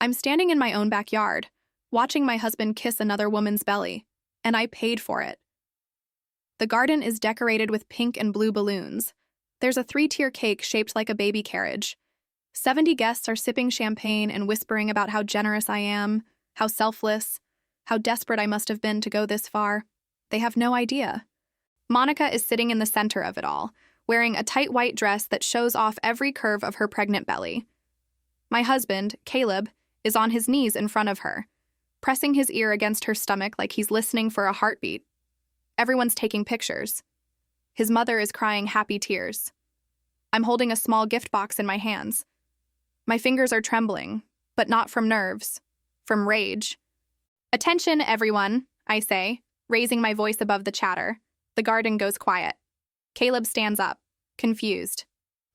I'm standing in my own backyard, watching my husband kiss another woman's belly, and I paid for it. The garden is decorated with pink and blue balloons. There's a 3-tier cake shaped like a baby carriage. 70 guests are sipping champagne and whispering about how generous I am, how selfless, how desperate I must have been to go this far. They have no idea. Monica is sitting in the center of it all, wearing a tight white dress that shows off every curve of her pregnant belly. My husband, Caleb, is on his knees in front of her, pressing his ear against her stomach like he's listening for a heartbeat. Everyone's taking pictures. His mother is crying happy tears. I'm holding a small gift box in my hands. My fingers are trembling, but not from nerves, from rage. "Attention, everyone," I say, raising my voice above the chatter. The garden goes quiet. Caleb stands up, confused.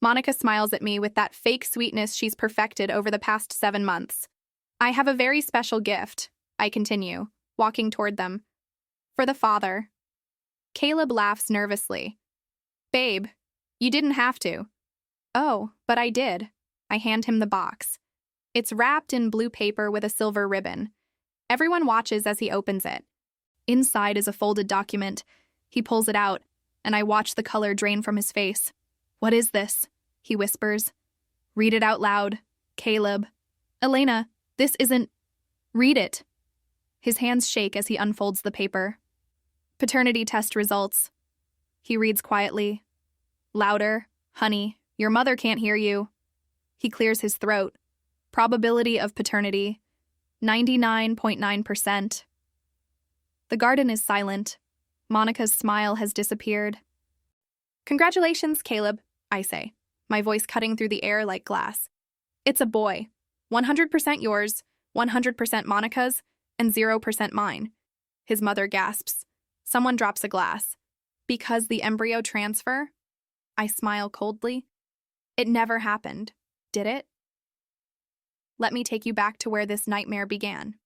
Monica smiles at me with that fake sweetness she's perfected over the past 7 months. "I have a very special gift," I continue, walking toward them. "For the father." Caleb laughs nervously. "Babe, you didn't have to." "Oh, but I did." I hand him the box. It's wrapped in blue paper with a silver ribbon. Everyone watches as he opens it. Inside is a folded document. He pulls it out, and I watch the color drain from his face. "What is this?" he whispers. "Read it out loud, Caleb." "Elena, this isn't—" "Read it." His hands shake as he unfolds the paper. "Paternity test results." He reads quietly. "Louder, honey, your mother can't hear you." He clears his throat. "Probability of paternity, 99.9%. The garden is silent. Monica's smile has disappeared. "Congratulations, Caleb," I say, my voice cutting through the air like glass. "It's a boy. 100% yours, 100% Monica's, and 0% mine." His mother gasps. Someone drops a glass. "Because the embryo transfer?" I smile coldly. "It never happened, did it?" Let me take you back to where this nightmare began.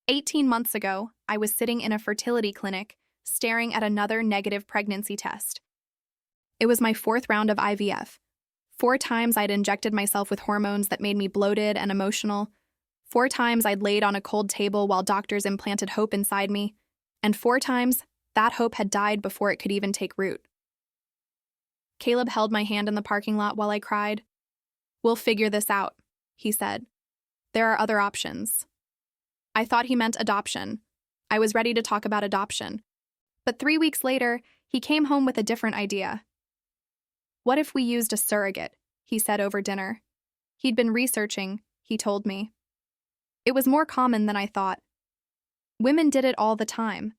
18 months ago, I was sitting in a fertility clinic, staring at another negative pregnancy test. It was my 4th round of IVF. 4 times I'd injected myself with hormones that made me bloated and emotional. 4 times I'd laid on a cold table while doctors implanted hope inside me. And 4 times, that hope had died before it could even take root. Caleb held my hand in the parking lot while I cried. "We'll figure this out," he said. "There are other options." I thought he meant adoption. I was ready to talk about adoption. But 3 weeks later, he came home with a different idea. "What if we used a surrogate?" he said over dinner. He'd been researching, he told me. It was more common than I thought. Women did it all the time.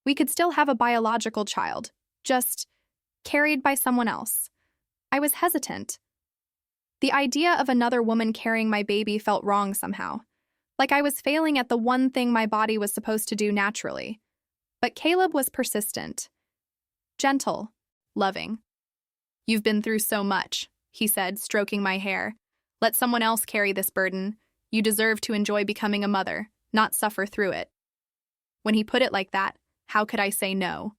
We could still have a biological child, just carried by someone else. I was hesitant. The idea of another woman carrying my baby felt wrong somehow, like I was failing at the one thing my body was supposed to do naturally. But Caleb was persistent, gentle, loving. "You've been through so much," he said, stroking my hair. "Let someone else carry this burden. You deserve to enjoy becoming a mother, not suffer through it." When he put it like that, how could I say no?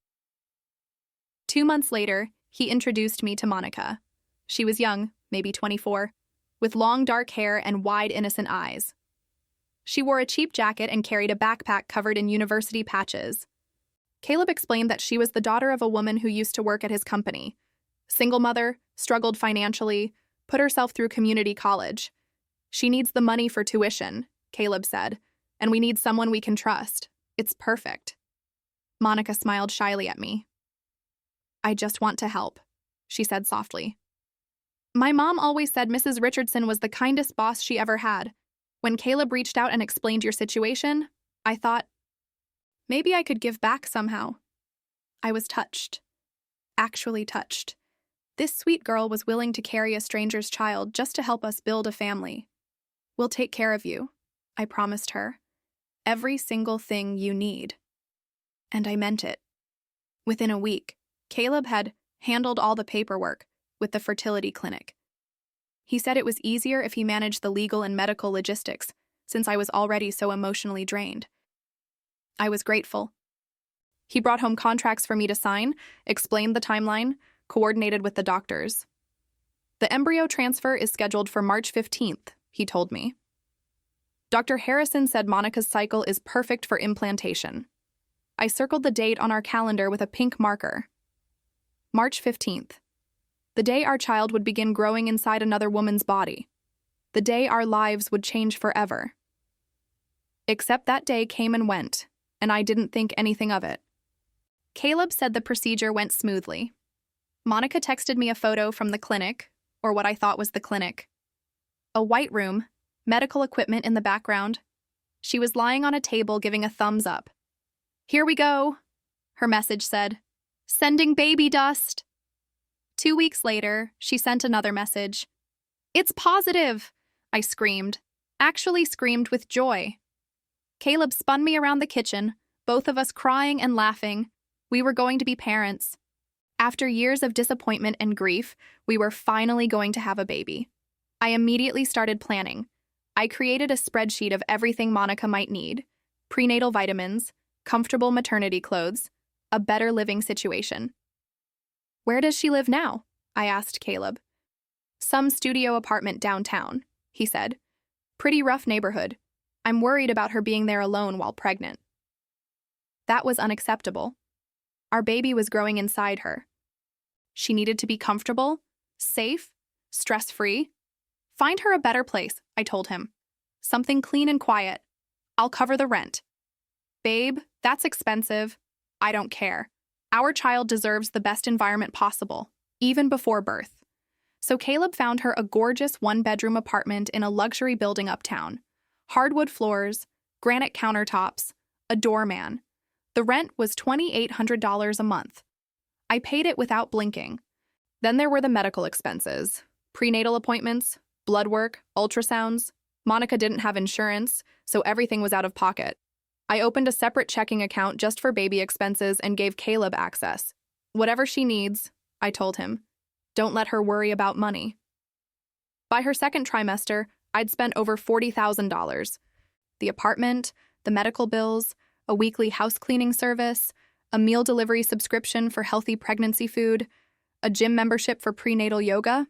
2 months later, he introduced me to Monica. She was young, maybe 24, with long dark hair and wide, innocent eyes. She wore a cheap jacket and carried a backpack covered in university patches. Caleb explained that she was the daughter of a woman who used to work at his company. Single mother, struggled financially, put herself through community college. "She needs the money for tuition," Caleb said, "and we need someone we can trust. It's perfect." Monica smiled shyly at me. "I just want to help," she said softly. "My mom always said Mrs. Richardson was the kindest boss she ever had. When Caleb reached out and explained your situation, I thought, maybe I could give back somehow." I was touched. Actually touched. This sweet girl was willing to carry a stranger's child just to help us build a family. "We'll take care of you," I promised her. "Every single thing you need." And I meant it. Within a week, Caleb had handled all the paperwork with the fertility clinic. He said it was easier if he managed the legal and medical logistics, since I was already so emotionally drained. I was grateful. He brought home contracts for me to sign, explained the timeline, coordinated with the doctors. The embryo transfer is scheduled for March 15th, he told me. Dr. Harrison said Monica's cycle is perfect for implantation. I circled the date on our calendar with a pink marker. March 15th. The day our child would begin growing inside another woman's body. The day our lives would change forever. Except that day came and went, and I didn't think anything of it. Caleb said the procedure went smoothly. Monica texted me a photo from the clinic, or what I thought was the clinic. A white room, medical equipment in the background. She was lying on a table giving a thumbs up. "Here we go," her message said. "Sending baby dust." 2 weeks later, she sent another message. "It's positive," I screamed. Actually screamed with joy. Caleb spun me around the kitchen, both of us crying and laughing. We were going to be parents. After years of disappointment and grief, we were finally going to have a baby. I immediately started planning. I created a spreadsheet of everything Monica might need: prenatal vitamins, comfortable maternity clothes, a better living situation. "Where does she live now?" I asked Caleb. "Some studio apartment downtown," he said. "Pretty rough neighborhood. I'm worried about her being there alone while pregnant." That was unacceptable. Our baby was growing inside her. She needed to be comfortable, safe, stress-free. "Find her a better place," I told him. "Something clean and quiet. I'll cover the rent." "Babe, that's expensive." "I don't care. Our child deserves the best environment possible, even before birth." So Caleb found her a gorgeous one-bedroom apartment in a luxury building uptown. Hardwood floors, granite countertops, a doorman. The rent was $2,800 a month. I paid it without blinking. Then there were the medical expenses: prenatal appointments, blood work, ultrasounds. Monica didn't have insurance, so everything was out of pocket. I opened a separate checking account just for baby expenses and gave Caleb access. "Whatever she needs," I told him. "Don't let her worry about money." By her second trimester, I'd spent over $40,000. The apartment, the medical bills, a weekly house cleaning service, a meal delivery subscription for healthy pregnancy food, a gym membership for prenatal yoga.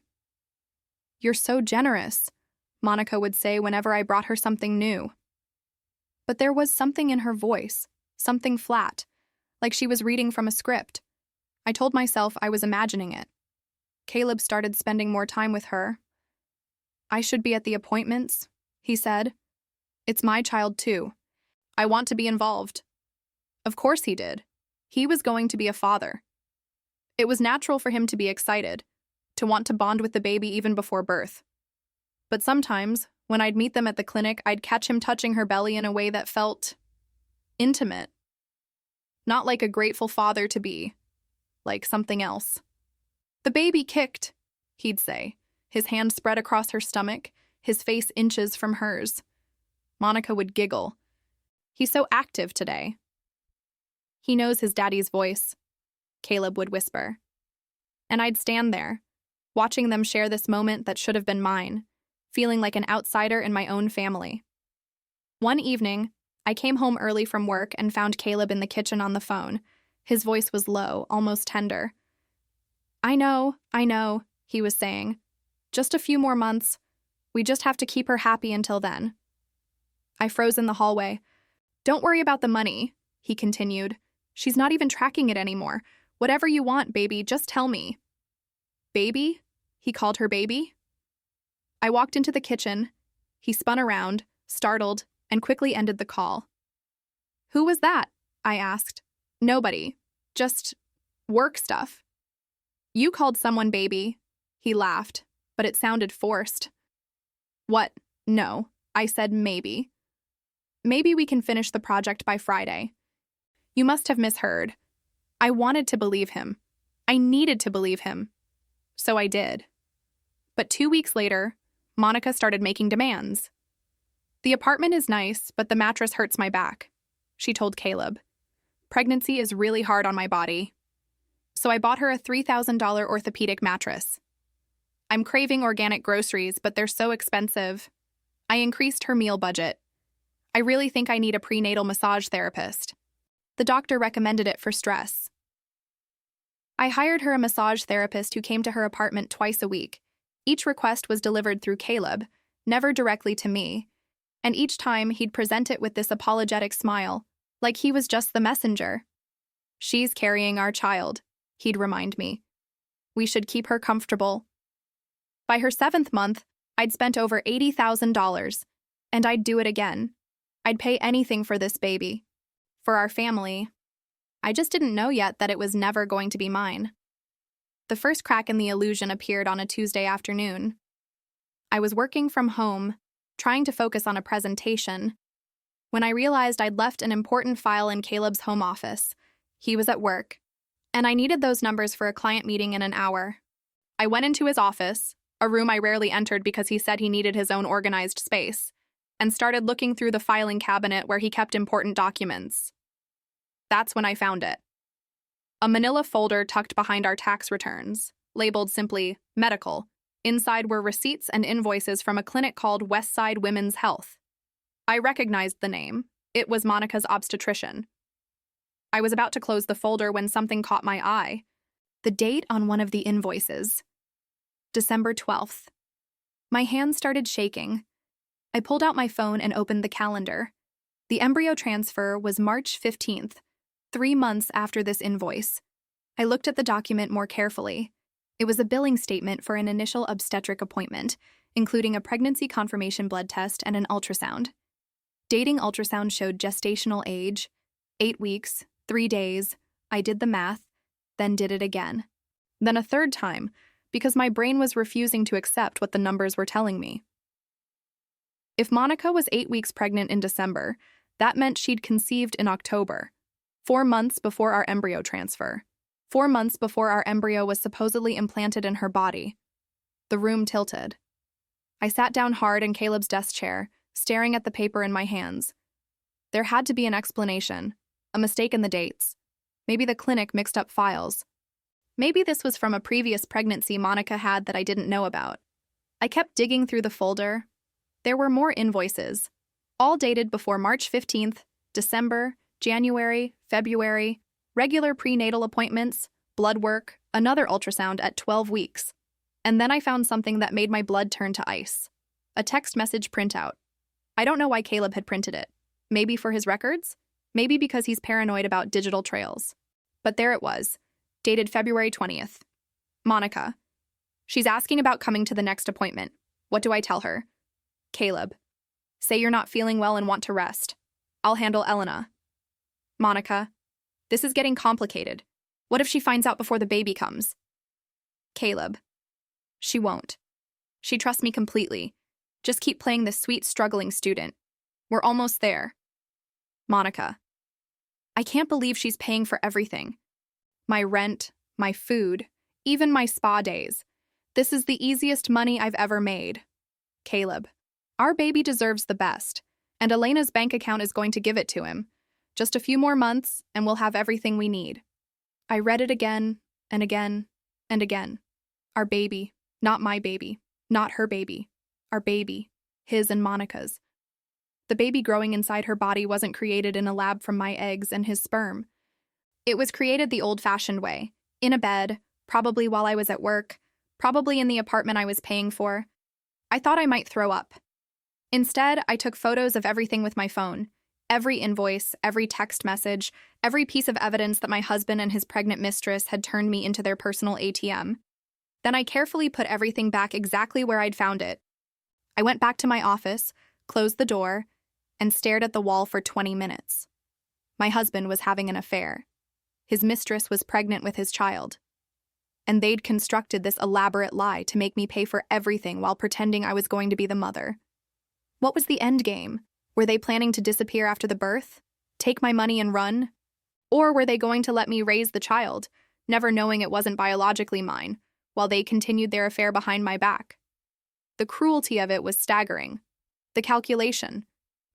"You're so generous," Monica would say whenever I brought her something new. But there was something in her voice, something flat, like she was reading from a script. I told myself I was imagining it. Caleb started spending more time with her. "I should be at the appointments," he said. "It's my child too. I want to be involved." Of course he did. He was going to be a father. It was natural for him to be excited, to want to bond with the baby even before birth. But sometimes, when I'd meet them at the clinic, I'd catch him touching her belly in a way that felt intimate. Not like a grateful father-to-be, like something else. "The baby kicked," he'd say, his hand spread across her stomach, his face inches from hers. Monica would giggle. "He's so active today." "He knows his daddy's voice," Caleb would whisper. And I'd stand there, watching them share this moment that should have been mine, feeling like an outsider in my own family. One evening, I came home early from work and found Caleb in the kitchen on the phone. His voice was low, almost tender. I know, he was saying. "Just a few more months. We just have to keep her happy until then." I froze in the hallway. "Don't worry about the money," he continued. "She's not even tracking it anymore. Whatever you want, baby, just tell me." "Baby?" He called her baby. I walked into the kitchen. He spun around, startled, and quickly ended the call. "Who was that?" I asked. "Nobody. Just work stuff." "You called someone baby." He laughed, but it sounded forced. "What? No," I said maybe. "Maybe we can finish the project by Friday." You must have misheard. I wanted to believe him. I needed to believe him. So I did. But 2 weeks later, Monica started making demands. "The apartment is nice, but the mattress hurts my back," she told Caleb. "Pregnancy is really hard on my body." So I bought her a $3,000 orthopedic mattress. "I'm craving organic groceries, but they're so expensive." I increased her meal budget. "I really think I need a prenatal massage therapist." The doctor recommended it for stress. I hired her a massage therapist who came to her apartment twice a week. Each request was delivered through Caleb, never directly to me, and each time he'd present it with this apologetic smile, like he was just the messenger. "She's carrying our child," he'd remind me. "We should keep her comfortable." By her 7th month, I'd spent over $80,000, and I'd do it again. I'd pay anything for this baby. For our family. I just didn't know yet that it was never going to be mine. The first crack in the illusion appeared on a Tuesday afternoon. I was working from home, trying to focus on a presentation, when I realized I'd left an important file in Caleb's home office. He was at work, and I needed those numbers for a client meeting in an hour. I went into his office, a room I rarely entered because he said he needed his own organized space, and started looking through the filing cabinet where he kept important documents. That's when I found it. A manila folder tucked behind our tax returns, labeled simply medical. Inside were receipts and invoices from a clinic called Westside Women's Health. I recognized the name. It was Monica's obstetrician. I was about to close the folder when something caught my eye. The date on one of the invoices. December 12th. My hands started shaking. I pulled out my phone and opened the calendar. The embryo transfer was March 15th, 3 months after this invoice. I looked at the document more carefully. It was a billing statement for an initial obstetric appointment, including a pregnancy confirmation blood test and an ultrasound. Dating ultrasound showed gestational age, 8 weeks, 3 days. I did the math, then did it again. Then a third time, because my brain was refusing to accept what the numbers were telling me. If Monica was 8 weeks pregnant in December, that meant she'd conceived in October, 4 months before our embryo transfer. 4 months before our embryo was supposedly implanted in her body. The room tilted. I sat down hard in Caleb's desk chair, staring at the paper in my hands. There had to be an explanation, a mistake in the dates. Maybe the clinic mixed up files. Maybe this was from a previous pregnancy Monica had that I didn't know about. I kept digging through the folder. There were more invoices, all dated before March 15th, December, January, February, regular prenatal appointments, blood work, another ultrasound at 12 weeks. And then I found something that made my blood turn to ice. A text message printout. I don't know why Caleb had printed it. Maybe for his records? Maybe because he's paranoid about digital trails. But there it was, dated February 20th. Monica. She's asking about coming to the next appointment. What do I tell her? Caleb. Say you're not feeling well and want to rest. I'll handle Elena. Monica. This is getting complicated. What if she finds out before the baby comes? Caleb. She won't. She trusts me completely. Just keep playing the sweet, struggling student. We're almost there. Monica. I can't believe she's paying for everything. My rent, my food, even my spa days. This is the easiest money I've ever made. Caleb. Our baby deserves the best, and Elena's bank account is going to give it to him. Just a few more months, and we'll have everything we need. I read it again, and again, and again. Our baby, not my baby, not her baby. Our baby, his and Monica's. The baby growing inside her body wasn't created in a lab from my eggs and his sperm. It was created the old-fashioned way, in a bed, probably while I was at work, probably in the apartment I was paying for. I thought I might throw up. Instead, I took photos of everything with my phone. Every invoice, every text message, every piece of evidence that my husband and his pregnant mistress had turned me into their personal ATM. Then I carefully put everything back exactly where I'd found it. I went back to my office, closed the door, and stared at the wall for 20 minutes. My husband was having an affair. His mistress was pregnant with his child. And they'd constructed this elaborate lie to make me pay for everything while pretending I was going to be the mother. What was the end game? Were they planning to disappear after the birth? Take my money and run? Or were they going to let me raise the child, never knowing it wasn't biologically mine, while they continued their affair behind my back? The cruelty of it was staggering. The calculation,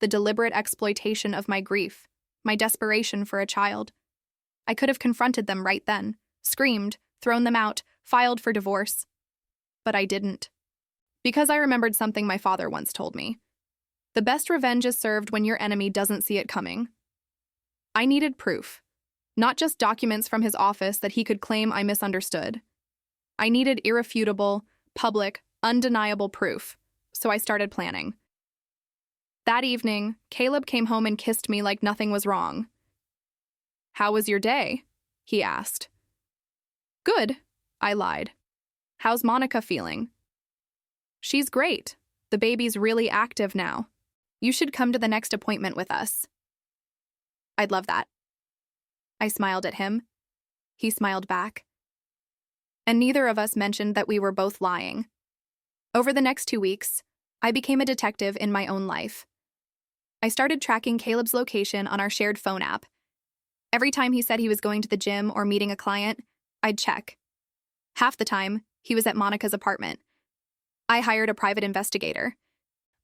the deliberate exploitation of my grief, my desperation for a child. I could have confronted them right then, screamed, thrown them out, filed for divorce. But I didn't. Because I remembered something my father once told me. The best revenge is served when your enemy doesn't see it coming. I needed proof, not just documents from his office that he could claim I misunderstood. I needed irrefutable, public, undeniable proof, so I started planning. That evening, Caleb came home and kissed me like nothing was wrong. "How was your day?" he asked. "Good," I lied. "How's Monica feeling?" "She's great. The baby's really active now. You should come to the next appointment with us." "I'd love that." I smiled at him. He smiled back. And neither of us mentioned that we were both lying. Over the next 2 weeks, I became a detective in my own life. I started tracking Caleb's location on our shared phone app. Every time he said he was going to the gym or meeting a client, I'd check. Half the time, he was at Monica's apartment. I hired a private investigator,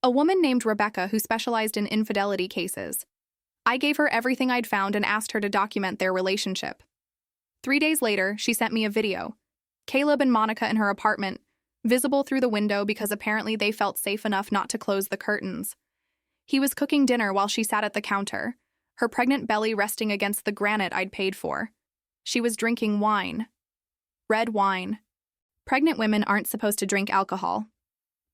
a woman named Rebecca who specialized in infidelity cases. I gave her everything I'd found and asked her to document their relationship. 3 days later, she sent me a video. Caleb and Monica in her apartment, visible through the window because apparently they felt safe enough not to close the curtains. He was cooking dinner while she sat at the counter, her pregnant belly resting against the granite I'd paid for. She was drinking wine. Red wine. Pregnant women aren't supposed to drink alcohol.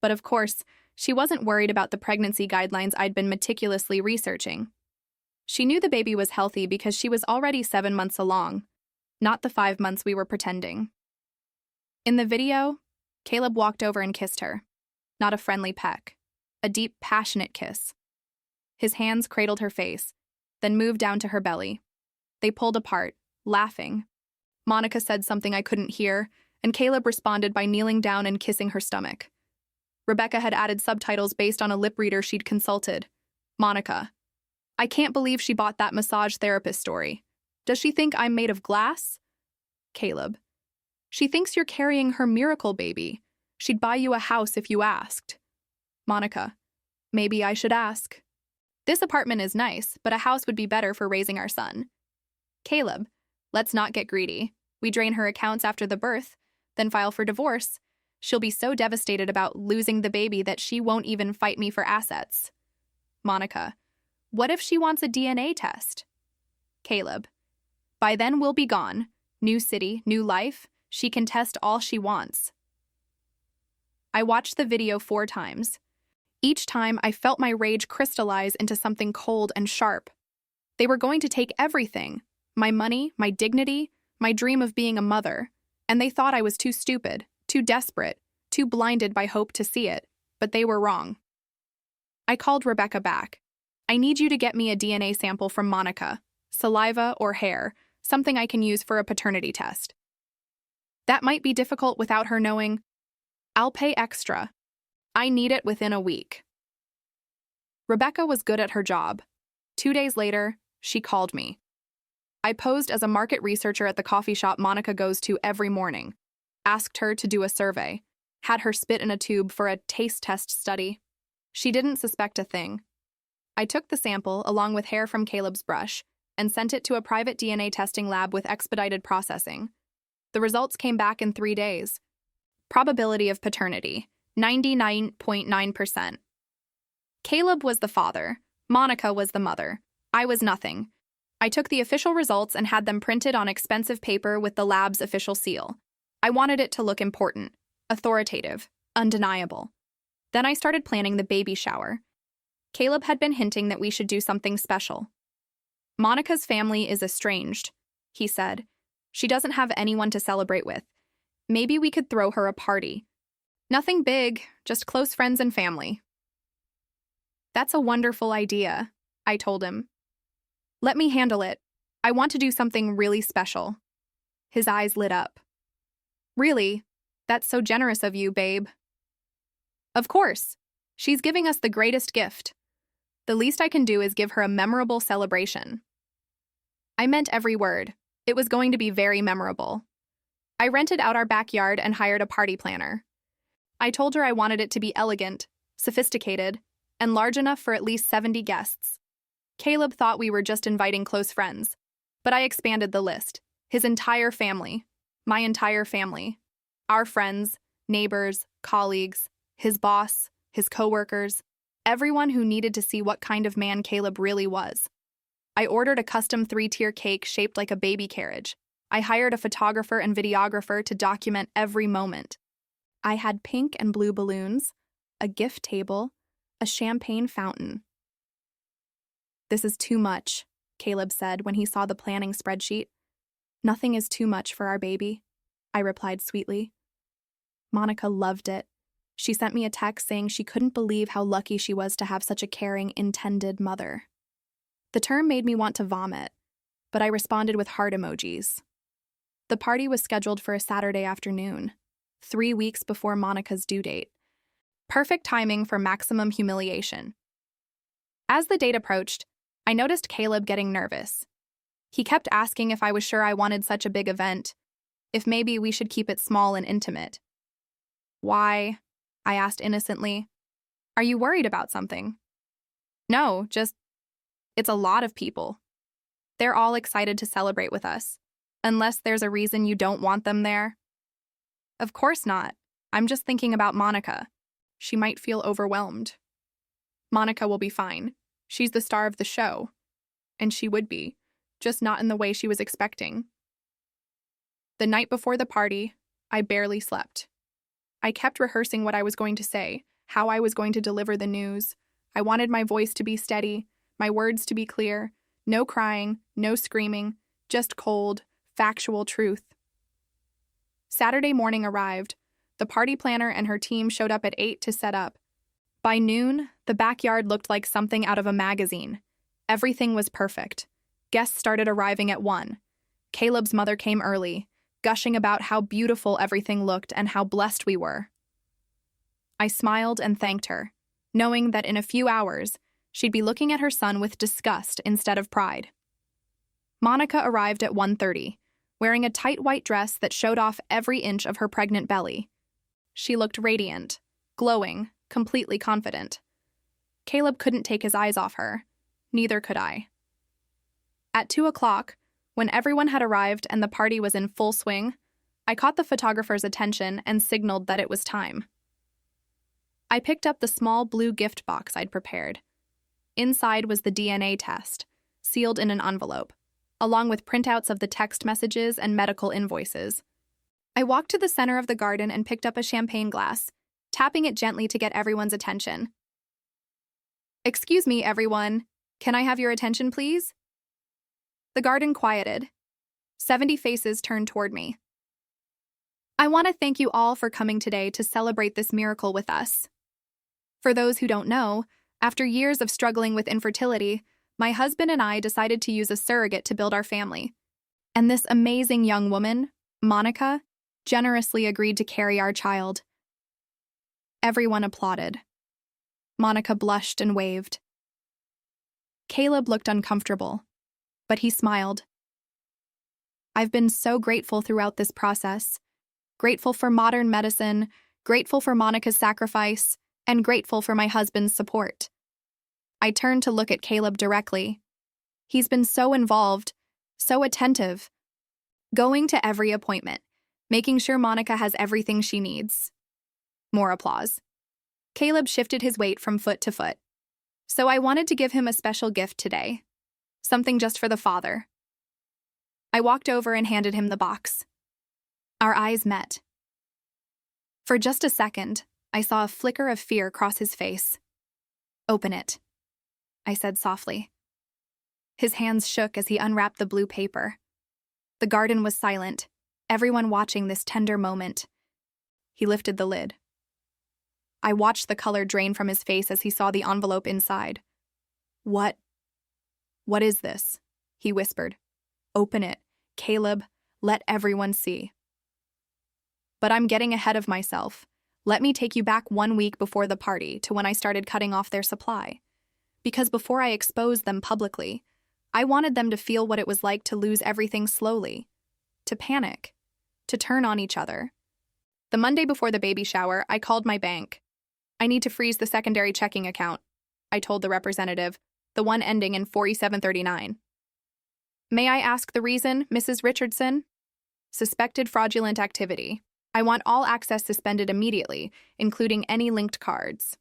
But of course, she wasn't worried about the pregnancy guidelines I'd been meticulously researching. She knew the baby was healthy because she was already 7 months along, not the 5 months we were pretending. In the video, Caleb walked over and kissed her. Not a friendly peck. A deep, passionate kiss. His hands cradled her face, then moved down to her belly. They pulled apart, laughing. Monica said something I couldn't hear, and Caleb responded by kneeling down and kissing her stomach. Rebecca had added subtitles based on a lip reader she'd consulted. Monica: "I can't believe she bought that massage therapist story. Does she think I'm made of glass?" Caleb: "She thinks you're carrying her miracle baby. She'd buy you a house if you asked." Monica: "Maybe I should ask. This apartment is nice, but a house would be better for raising our son." Caleb: "Let's not get greedy. We drain her accounts after the birth, then file for divorce. She'll be so devastated about losing the baby that she won't even fight me for assets." Monica: "What if she wants a DNA test?" Caleb: "By then we'll be gone. New city, new life. She can test all she wants." I watched the video 4 times. Each time, I felt my rage crystallize into something cold and sharp. They were going to take everything: my money, my dignity, my dream of being a mother, and they thought I was too stupid, too desperate, too blinded by hope to see it, but they were wrong. I called Rebecca back. "I need you to get me a DNA sample from Monica, saliva or hair, something I can use for a paternity test." "That might be difficult without her knowing." "I'll pay extra. I need it within a week." Rebecca was good at her job. 2 days later, she called me. I posed as a market researcher at the coffee shop Monica goes to every morning, asked her to do a survey, had her spit in a tube for a taste test study. She didn't suspect a thing. I took the sample, along with hair from Caleb's brush, and sent it to a private DNA testing lab with expedited processing. The results came back in 3 days. Probability of paternity: 99.9%. Caleb was the father. Monica was the mother. I was nothing. I took the official results and had them printed on expensive paper with the lab's official seal. I wanted it to look important, authoritative, undeniable. Then I started planning the baby shower. Caleb had been hinting that we should do something special. "Monica's family is estranged," he said. "She doesn't have anyone to celebrate with. Maybe we could throw her a party. Nothing big, just close friends and family." "That's a wonderful idea," I told him. "Let me handle it. I want to do something really special." His eyes lit up. "Really? That's so generous of you, babe." "Of course. She's giving us the greatest gift. The least I can do is give her a memorable celebration." I meant every word. It was going to be very memorable. I rented out our backyard and hired a party planner. I told her I wanted it to be elegant, sophisticated, and large enough for at least 70 guests. Caleb thought we were just inviting close friends, but I expanded the list. His entire family, my entire family, our friends, neighbors, colleagues, his boss, his coworkers, everyone who needed to see what kind of man Caleb really was. I ordered a custom 3-tier cake shaped like a baby carriage. I hired a photographer and videographer to document every moment. I had pink and blue balloons, a gift table, a champagne fountain. "This is too much," Caleb said when he saw the planning spreadsheet. "Nothing is too much for our baby," I replied sweetly. Monica loved it. She sent me a text saying she couldn't believe how lucky she was to have such a caring, intended mother. The term made me want to vomit, but I responded with heart emojis. The party was scheduled for a Saturday afternoon, 3 weeks before Monica's due date. Perfect timing for maximum humiliation. As the date approached, I noticed Caleb getting nervous. He kept asking if I was sure I wanted such a big event, if maybe we should keep it small and intimate. "Why?" I asked innocently. "Are you worried about something?" "No, just, it's a lot of people. They're all excited to celebrate with us, unless there's a reason you don't want them there." "Of course not. I'm just thinking about Monica. She might feel overwhelmed." "Monica will be fine. She's the star of the show." And she would be, just not in the way she was expecting. The night before the party, I barely slept. I kept rehearsing what I was going to say, how I was going to deliver the news. I wanted my voice to be steady, my words to be clear, no crying, no screaming, just cold, factual truth. Saturday morning arrived. The party planner and her team showed up at 8 to set up. By noon, the backyard looked like something out of a magazine. Everything was perfect. Guests started arriving at 1. Caleb's mother came early, gushing about how beautiful everything looked and how blessed we were. I smiled and thanked her, knowing that in a few hours, she'd be looking at her son with disgust instead of pride. Monica arrived at 1:30, wearing a tight white dress that showed off every inch of her pregnant belly. She looked radiant, glowing, completely confident. Caleb couldn't take his eyes off her. Neither could I. At 2 o'clock, when everyone had arrived and the party was in full swing, I caught the photographer's attention and signaled that it was time. I picked up the small blue gift box I'd prepared. Inside was the DNA test, sealed in an envelope, along with printouts of the text messages and medical invoices. I walked to the center of the garden and picked up a champagne glass, tapping it gently to get everyone's attention. "Excuse me, everyone. Can I have your attention, please?" The garden quieted. 70 faces turned toward me. "I want to thank you all for coming today to celebrate this miracle with us. For those who don't know, after years of struggling with infertility, my husband and I decided to use a surrogate to build our family. And this amazing young woman, Monica, generously agreed to carry our child." Everyone applauded. Monica blushed and waved. Caleb looked uncomfortable, but he smiled. "I've been so grateful throughout this process. Grateful for modern medicine, grateful for Monica's sacrifice, and grateful for my husband's support." I turned to look at Caleb directly. He's been so involved, so attentive, going to every appointment, making sure Monica has everything she needs. More applause. Caleb shifted his weight from foot to foot. So I wanted to give him a special gift today. Something just for the father. I walked over and handed him the box. Our eyes met. For just a second, I saw a flicker of fear cross his face. "Open it," I said softly. His hands shook as he unwrapped the blue paper. The garden was silent, everyone watching this tender moment. He lifted the lid. I watched the color drain from his face as he saw the envelope inside. What is this?" he whispered. "Open it, Caleb. Let everyone see." But I'm getting ahead of myself. Let me take you back 1 week before the party to when I started cutting off their supply. Because before I exposed them publicly, I wanted them to feel what it was like to lose everything slowly, to panic, to turn on each other. The Monday before the baby shower, I called my bank. "I need to freeze the secondary checking account," I told the representative, the one ending in 4739. "May I ask the reason, Mrs. Richardson?" "Suspected fraudulent activity. I want all access suspended immediately, including any linked cards."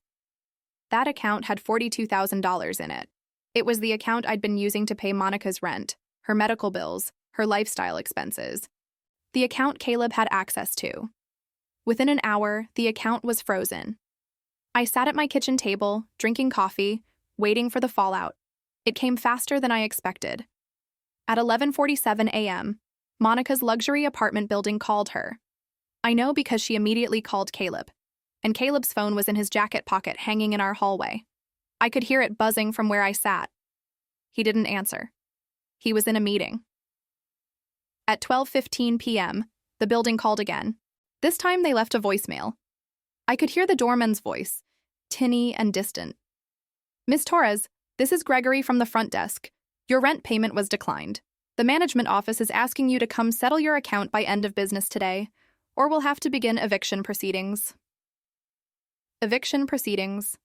That account had $42,000 in it. It was the account I'd been using to pay Monica's rent, her medical bills, her lifestyle expenses. The account Caleb had access to. Within an hour, the account was frozen. I sat at my kitchen table, drinking coffee, waiting for the fallout. It came faster than I expected. At 11:47 a.m., Monica's luxury apartment building called her. I know because she immediately called Caleb, and Caleb's phone was in his jacket pocket hanging in our hallway. I could hear it buzzing from where I sat. He didn't answer. He was in a meeting. At 12:15 p.m., the building called again. This time they left a voicemail. I could hear the doorman's voice, tinny and distant. "Miss Torres, this is Gregory from the front desk. Your rent payment was declined. The management office is asking you to come settle your account by end of business today, or we'll have to begin eviction proceedings." Eviction proceedings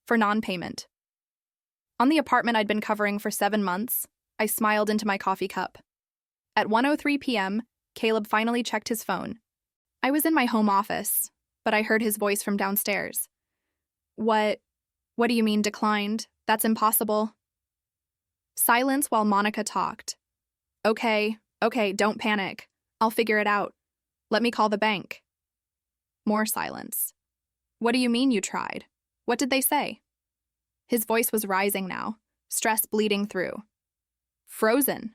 for non-payment. On the apartment I'd been covering for 7 months, I smiled into my coffee cup. At 1:03 p.m., Caleb finally checked his phone. I was in my home office, but I heard his voice from downstairs. What do you mean declined? That's impossible." Silence while Monica talked. Okay, don't panic. I'll figure it out. Let me call the bank." More silence. "What do you mean you tried? What did they say?" His voice was rising now, stress bleeding through. "Frozen.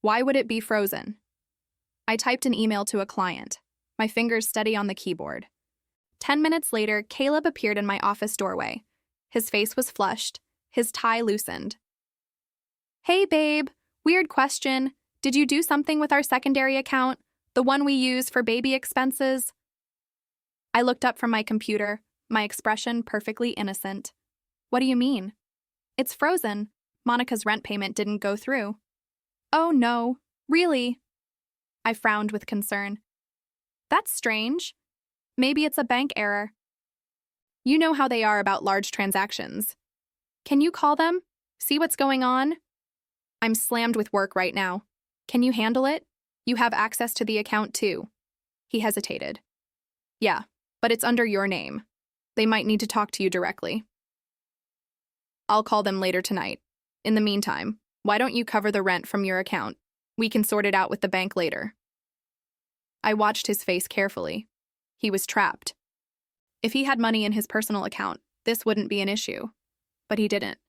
Why would it be frozen?" I typed an email to a client, my fingers steady on the keyboard. 10 minutes later, Caleb appeared in my office doorway. His face was flushed, his tie loosened. "Hey, babe. Weird question. Did you do something with our secondary account, the one we use for baby expenses?" I looked up from my computer, my expression perfectly innocent. "What do you mean?" "It's frozen. Monica's rent payment didn't go through." "Oh no, really?" I frowned with concern. "That's strange. Maybe it's a bank error." "You know how they are about large transactions. Can you call them? See what's going on?" "I'm slammed with work right now. Can you handle it? You have access to the account too." He hesitated. "Yeah, but it's under your name. They might need to talk to you directly." "I'll call them later tonight. In the meantime, why don't you cover the rent from your account? We can sort it out with the bank later." I watched his face carefully. He was trapped. If he had money in his personal account, this wouldn't be an issue. But he didn't.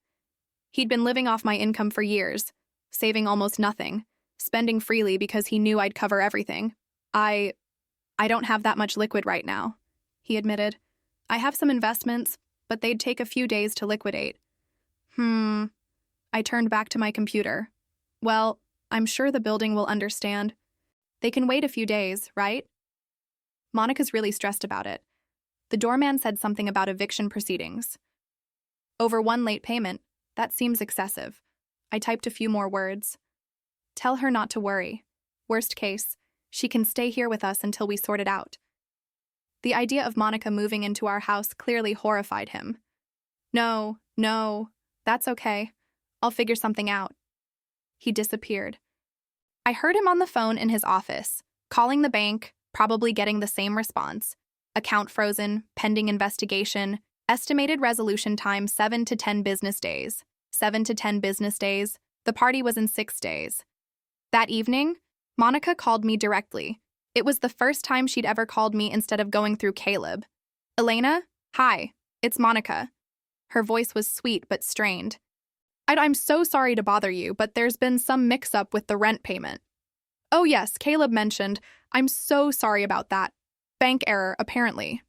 He'd been living off my income for years, saving almost nothing, spending freely because he knew I'd cover everything. I don't have that much liquid right now," he admitted. "I have some investments, but they'd take a few days to liquidate." I turned back to my computer. "Well, I'm sure the building will understand. They can wait a few days, right?" Monica's really stressed about it. The doorman said something about eviction proceedings. Over one late payment, that seems excessive. I typed a few more words. "Tell her not to worry. Worst case, she can stay here with us until we sort it out." The idea of Monica moving into our house clearly horrified him. No, that's okay. I'll figure something out." He disappeared. I heard him on the phone in his office, calling the bank, probably getting the same response. Account frozen, pending investigation, estimated resolution time 7 to 10 business days. 7 to 10 business days. The party was in 6 days. That evening, Monica called me directly. It was the first time she'd ever called me instead of going through Caleb. "Elena? Hi, it's Monica." Her voice was sweet but strained. "I'm so sorry to bother you, but there's been some mix-up with the rent payment." "Oh yes, Caleb mentioned. I'm so sorry about that. Bank error, apparently.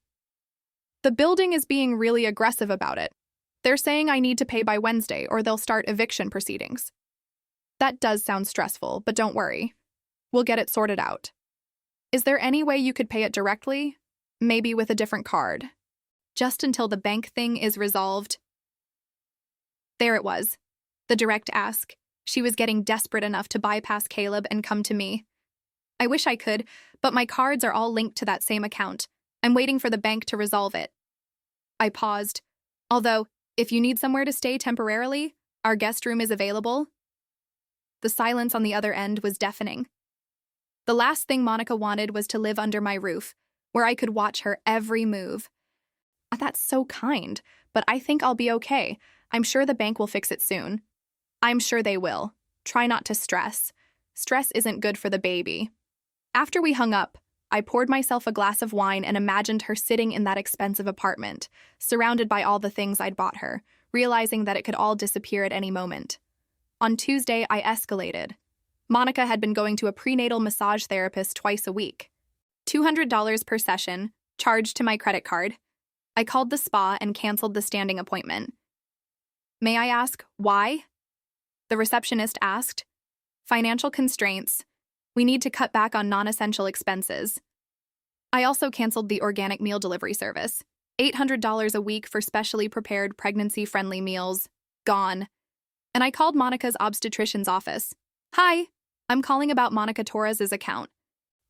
The building is being really aggressive about it. They're saying I need to pay by Wednesday or they'll start eviction proceedings." That does sound stressful, but don't worry. We'll get it sorted out. Is there any way you could pay it directly? Maybe with a different card. Just until the bank thing is resolved. There it was. The direct ask. She was getting desperate enough to bypass Caleb and come to me. I wish I could, but my cards are all linked to that same account. I'm waiting for the bank to resolve it. I paused. Although, if you need somewhere to stay temporarily, our guest room is available. The silence on the other end was deafening. The last thing Monica wanted was to live under my roof, where I could watch her every move. That's so kind, but I think I'll be okay. I'm sure the bank will fix it soon. I'm sure they will. Try not to stress. Stress isn't good for the baby. After we hung up, I poured myself a glass of wine and imagined her sitting in that expensive apartment, surrounded by all the things I'd bought her, realizing that it could all disappear at any moment. On Tuesday, I escalated. Monica had been going to a prenatal massage therapist twice a week. $200 per session, charged to my credit card. I called the spa and canceled the standing appointment. May I ask, why? The receptionist asked. Financial constraints. We need to cut back on non-essential expenses. I also canceled the organic meal delivery service. $800 a week for specially prepared pregnancy-friendly meals. Gone. And I called Monica's obstetrician's office. Hi, I'm calling about Monica Torres's account.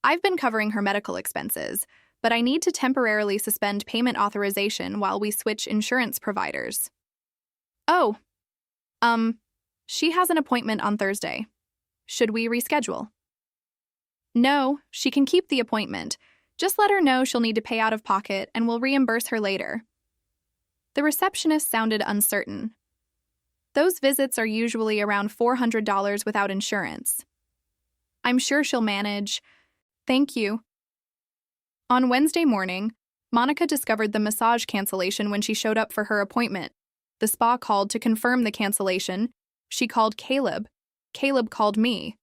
I've been covering her medical expenses, but I need to temporarily suspend payment authorization while we switch insurance providers. Oh, she has an appointment on Thursday. Should we reschedule? No, she can keep the appointment. Just let her know she'll need to pay out of pocket and we'll reimburse her later. The receptionist sounded uncertain. Those visits are usually around $400 without insurance. I'm sure she'll manage. Thank you. On Wednesday morning, Monica discovered the massage cancellation when she showed up for her appointment. The spa called to confirm the cancellation. She called Caleb. Caleb called me.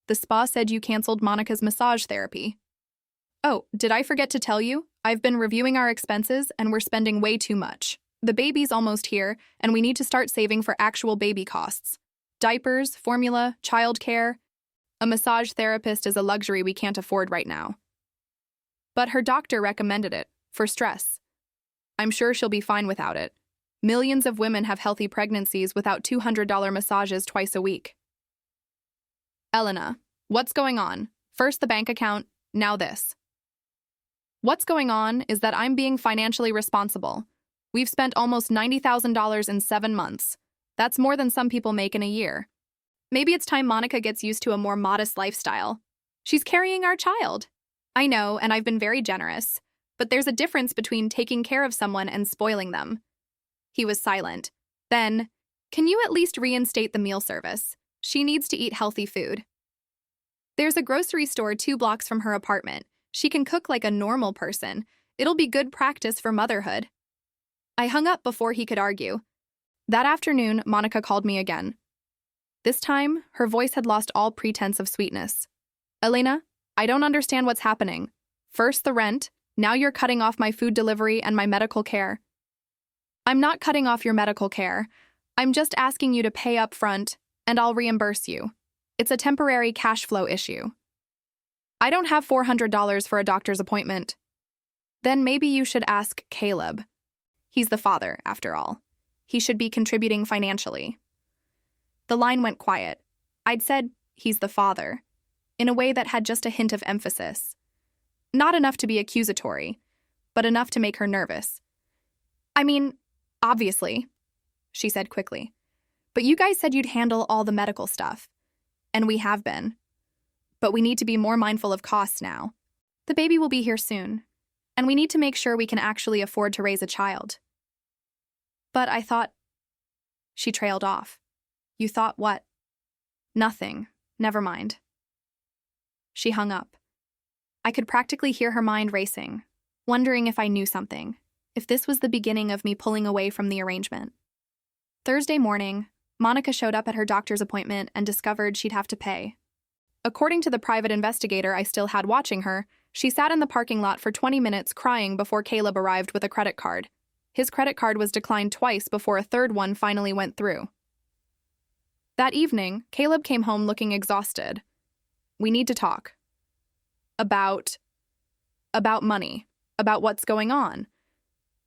The spa said you canceled Monica's massage therapy. Oh, did I forget to tell you? I've been reviewing our expenses and we're spending way too much. The baby's almost here, and we need to start saving for actual baby costs. Diapers, formula, childcare. A massage therapist is a luxury we can't afford right now. But her doctor recommended it, for stress. I'm sure she'll be fine without it. Millions of women have healthy pregnancies without $200 massages twice a week. Elena, what's going on? First the bank account, now this. What's going on is that I'm being financially responsible. We've spent almost $90,000 in 7 months. That's more than some people make in a year. Maybe it's time Monica gets used to a more modest lifestyle. She's carrying our child. I know, and I've been very generous. But there's a difference between taking care of someone and spoiling them. He was silent. Then, can you at least reinstate the meal service? She needs to eat healthy food. There's a grocery store 2 blocks from her apartment. She can cook like a normal person. It'll be good practice for motherhood. I hung up before he could argue. That afternoon, Monica called me again. This time, her voice had lost all pretense of sweetness. Elena, I don't understand what's happening. First the rent, now you're cutting off my food delivery and my medical care. I'm not cutting off your medical care. I'm just asking you to pay up front, and I'll reimburse you. It's a temporary cash flow issue. I don't have $400 for a doctor's appointment. Then maybe you should ask Caleb. He's the father, after all. He should be contributing financially. The line went quiet. I'd said, he's the father, in a way that had just a hint of emphasis. Not enough to be accusatory, but enough to make her nervous. I mean, obviously, she said quickly. But you guys said you'd handle all the medical stuff. And we have been. But we need to be more mindful of costs now. The baby will be here soon, and we need to make sure we can actually afford to raise a child. But I thought... She trailed off. You thought what? Nothing. Never mind. She hung up. I could practically hear her mind racing, wondering if I knew something, if this was the beginning of me pulling away from the arrangement. Thursday morning, Monica showed up at her doctor's appointment and discovered she'd have to pay. According to the private investigator I still had watching her, she sat in the parking lot for 20 minutes crying before Caleb arrived with a credit card. His credit card was declined twice before a third one finally went through. That evening, Caleb came home looking exhausted. We need to talk. About money. About what's going on.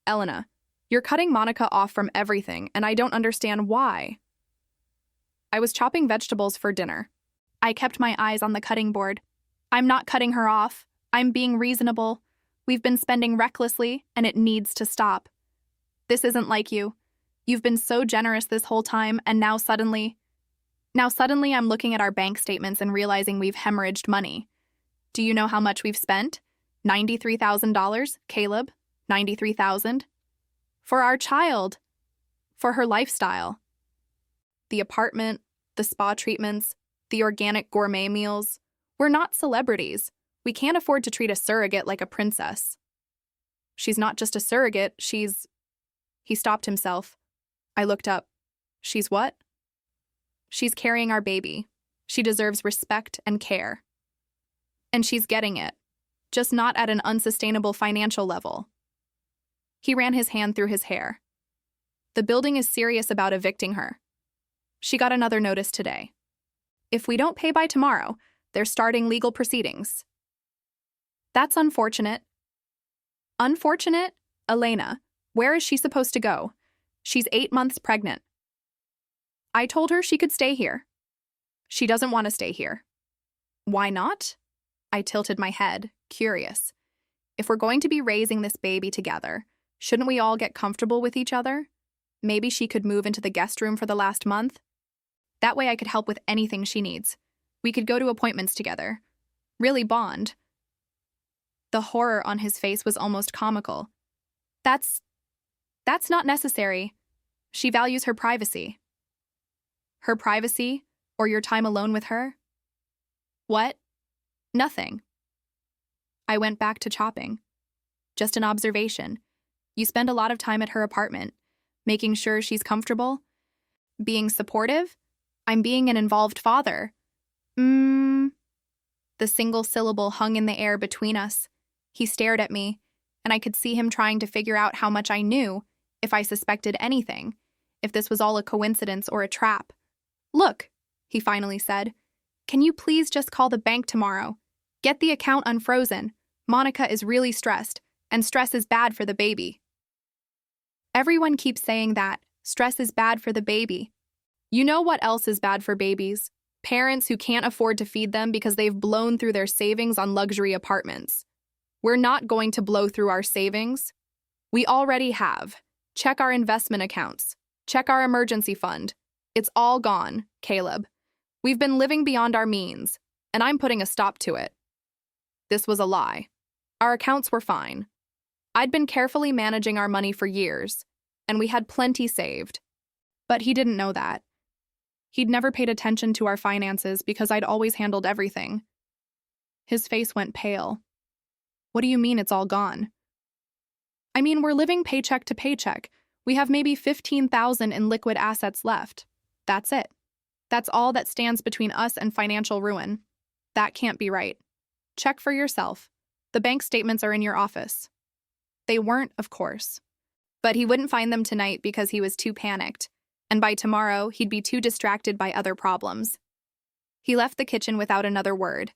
Elena, you're cutting Monica off from everything, and I don't understand why. I was chopping vegetables for dinner. I kept my eyes on the cutting board. I'm not cutting her off. I'm being reasonable. We've been spending recklessly, and it needs to stop. This isn't like you. You've been so generous this whole time, and now suddenly I'm looking at our bank statements and realizing we've hemorrhaged money. Do you know how much we've spent? $93,000, Caleb. $93,000. For our child. For her lifestyle. The apartment, the spa treatments, the organic gourmet meals. We're not celebrities. We can't afford to treat a surrogate like a princess. She's not just a surrogate, she's... He stopped himself. I looked up. She's what? She's carrying our baby. She deserves respect and care. And she's getting it, just not at an unsustainable financial level. He ran his hand through his hair. The building is serious about evicting her. She got another notice today. If we don't pay by tomorrow, they're starting legal proceedings. That's unfortunate. Unfortunate? Elena, where is she supposed to go? She's 8 months pregnant. I told her she could stay here. She doesn't want to stay here. Why not? I tilted my head, curious. If we're going to be raising this baby together, shouldn't we all get comfortable with each other? Maybe she could move into the guest room for the last month? That way I could help with anything she needs. We could go to appointments together. Really bond. The horror on his face was almost comical. That's not necessary. She values her privacy. Her privacy, or your time alone with her? What? Nothing. I went back to chopping. Just an observation. You spend a lot of time at her apartment, making sure she's comfortable, being supportive. I'm being an involved father. The single syllable hung in the air between us. He stared at me, and I could see him trying to figure out how much I knew, if I suspected anything, if this was all a coincidence or a trap. Look, he finally said, can you please just call the bank tomorrow? Get the account unfrozen. Monica is really stressed, and stress is bad for the baby. Everyone keeps saying that. Stress is bad for the baby. You know what else is bad for babies? Parents who can't afford to feed them because they've blown through their savings on luxury apartments. We're not going to blow through our savings. We already have. Check our investment accounts. Check our emergency fund. It's all gone, Caleb. We've been living beyond our means, and I'm putting a stop to it. This was a lie. Our accounts were fine. I'd been carefully managing our money for years, and we had plenty saved. But he didn't know that. He'd never paid attention to our finances because I'd always handled everything. His face went pale. What do you mean it's all gone? I mean, we're living paycheck to paycheck. We have maybe $15,000 in liquid assets left. That's it. That's all that stands between us and financial ruin. That can't be right. Check for yourself. The bank statements are in your office. They weren't, of course. But he wouldn't find them tonight because he was too panicked, and by tomorrow he'd be too distracted by other problems. He left the kitchen without another word.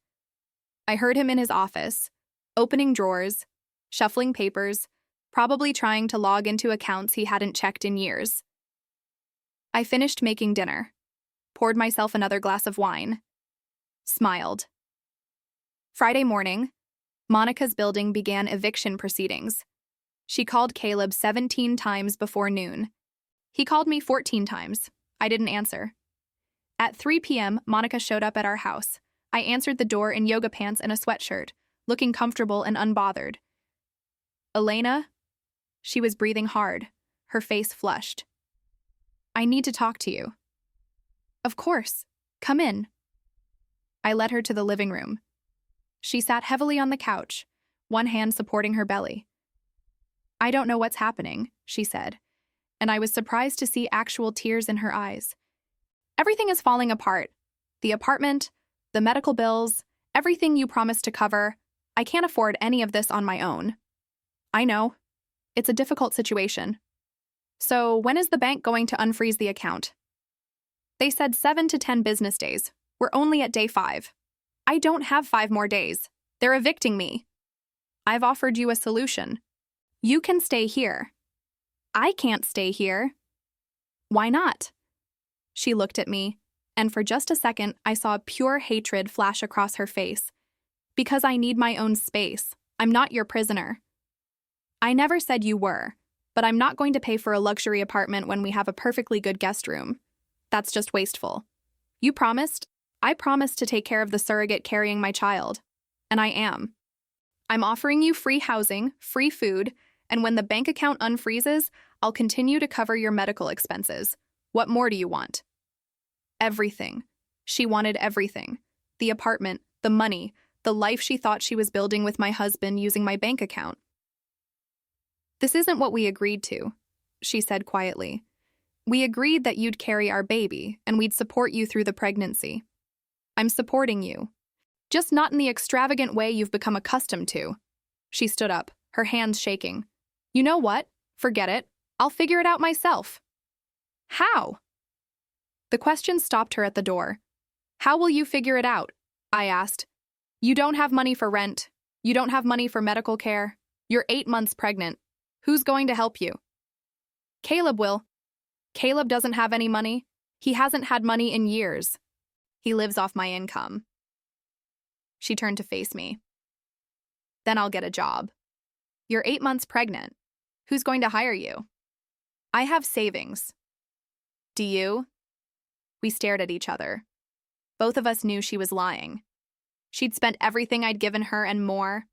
I heard him in his office, opening drawers, shuffling papers, probably trying to log into accounts he hadn't checked in years. I finished making dinner, poured myself another glass of wine, smiled. Friday morning, Monica's building began eviction proceedings. She called Caleb 17 times before noon. He called me 14 times. I didn't answer. At 3 p.m., Monica showed up at our house. I answered the door in yoga pants and a sweatshirt, looking comfortable and unbothered. Elena? She was breathing hard, her face flushed. I need to talk to you. Of course. Come in. I led her to the living room. She sat heavily on the couch, one hand supporting her belly. I don't know what's happening, she said, and I was surprised to see actual tears in her eyes. Everything is falling apart. The apartment, the medical bills, everything you promised to cover. I can't afford any of this on my own. I know. It's a difficult situation. So when is the bank going to unfreeze the account? They said 7 to 10 business days. We're only at day 5. I don't have 5 more days. They're evicting me. I've offered you a solution. You can stay here. I can't stay here. Why not? She looked at me, and for just a second, I saw pure hatred flash across her face. Because I need my own space. I'm not your prisoner. I never said you were, but I'm not going to pay for a luxury apartment when we have a perfectly good guest room. That's just wasteful. You promised? I promised to take care of the surrogate carrying my child. And I am. I'm offering you free housing, free food, and when the bank account unfreezes, I'll continue to cover your medical expenses. What more do you want? Everything. She wanted everything. The apartment, the money, The life she thought she was building with my husband using my bank account. "This isn't what we agreed to," she said quietly. "We agreed that you'd carry our baby and we'd support you through the pregnancy. I'm supporting you, just not in the extravagant way you've become accustomed to." She stood up, her hands shaking. "You know what? Forget it. I'll figure it out myself." "How?" The question stopped her at the door. "How will you figure it out?" I asked. "You don't have money for rent. You don't have money for medical care. You're 8 months pregnant. Who's going to help you?" "Caleb will." "Caleb doesn't have any money. He hasn't had money in years. He lives off my income." She turned to face me. "Then I'll get a job." "You're 8 months pregnant. Who's going to hire you?" "I have savings." "Do you?" We stared at each other. Both of us knew she was lying. She'd spent everything I'd given her and more.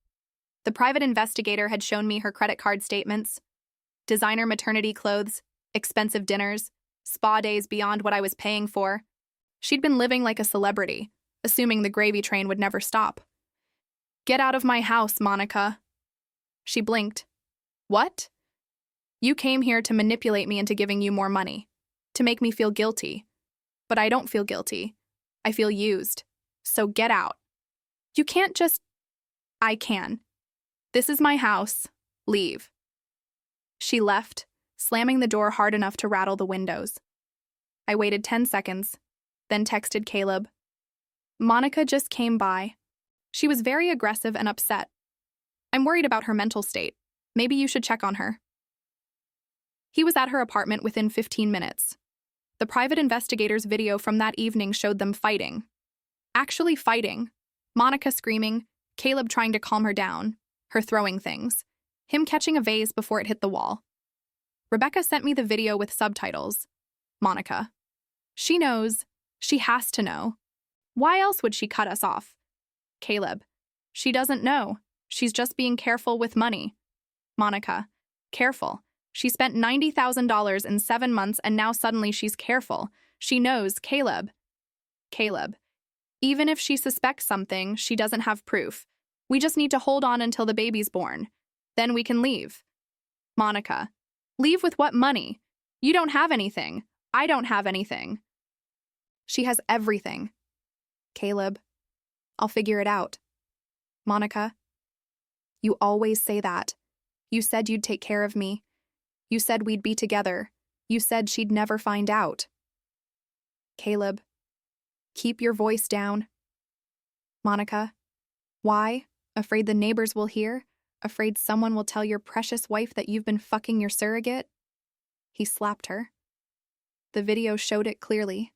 The private investigator had shown me her credit card statements, designer maternity clothes, expensive dinners, spa days beyond what I was paying for. She'd been living like a celebrity, assuming the gravy train would never stop. "Get out of my house, Monica." She blinked. "What?" "You came here to manipulate me into giving you more money, to make me feel guilty. But I don't feel guilty. I feel used. So get out." "You can't just—" "I can. This is my house. Leave." She left, slamming the door hard enough to rattle the windows. I waited 10 seconds, then texted Caleb. "Monica just came by. She was very aggressive and upset. I'm worried about her mental state. Maybe you should check on her." He was at her apartment within 15 minutes. The private investigator's video from that evening showed them fighting. Actually fighting. Monica screaming, Caleb trying to calm her down, her throwing things, him catching a vase before it hit the wall. Rebecca sent me the video with subtitles. Monica. She knows. She has to know. Why else would she cut us off? Caleb. She doesn't know. She's just being careful with money. Monica. Careful. She spent $90,000 in 7 months and now suddenly she's careful. She knows. Caleb. Caleb. Even if she suspects something, she doesn't have proof. We just need to hold on until the baby's born. Then we can leave. Monica. Leave with what money? You don't have anything. I don't have anything. She has everything. Caleb. I'll figure it out. Monica. You always say that. You said you'd take care of me. You said we'd be together. You said she'd never find out. Caleb. Keep your voice down. Monica. Why? Afraid the neighbors will hear? Afraid someone will tell your precious wife that you've been fucking your surrogate? He slapped her. The video showed it clearly.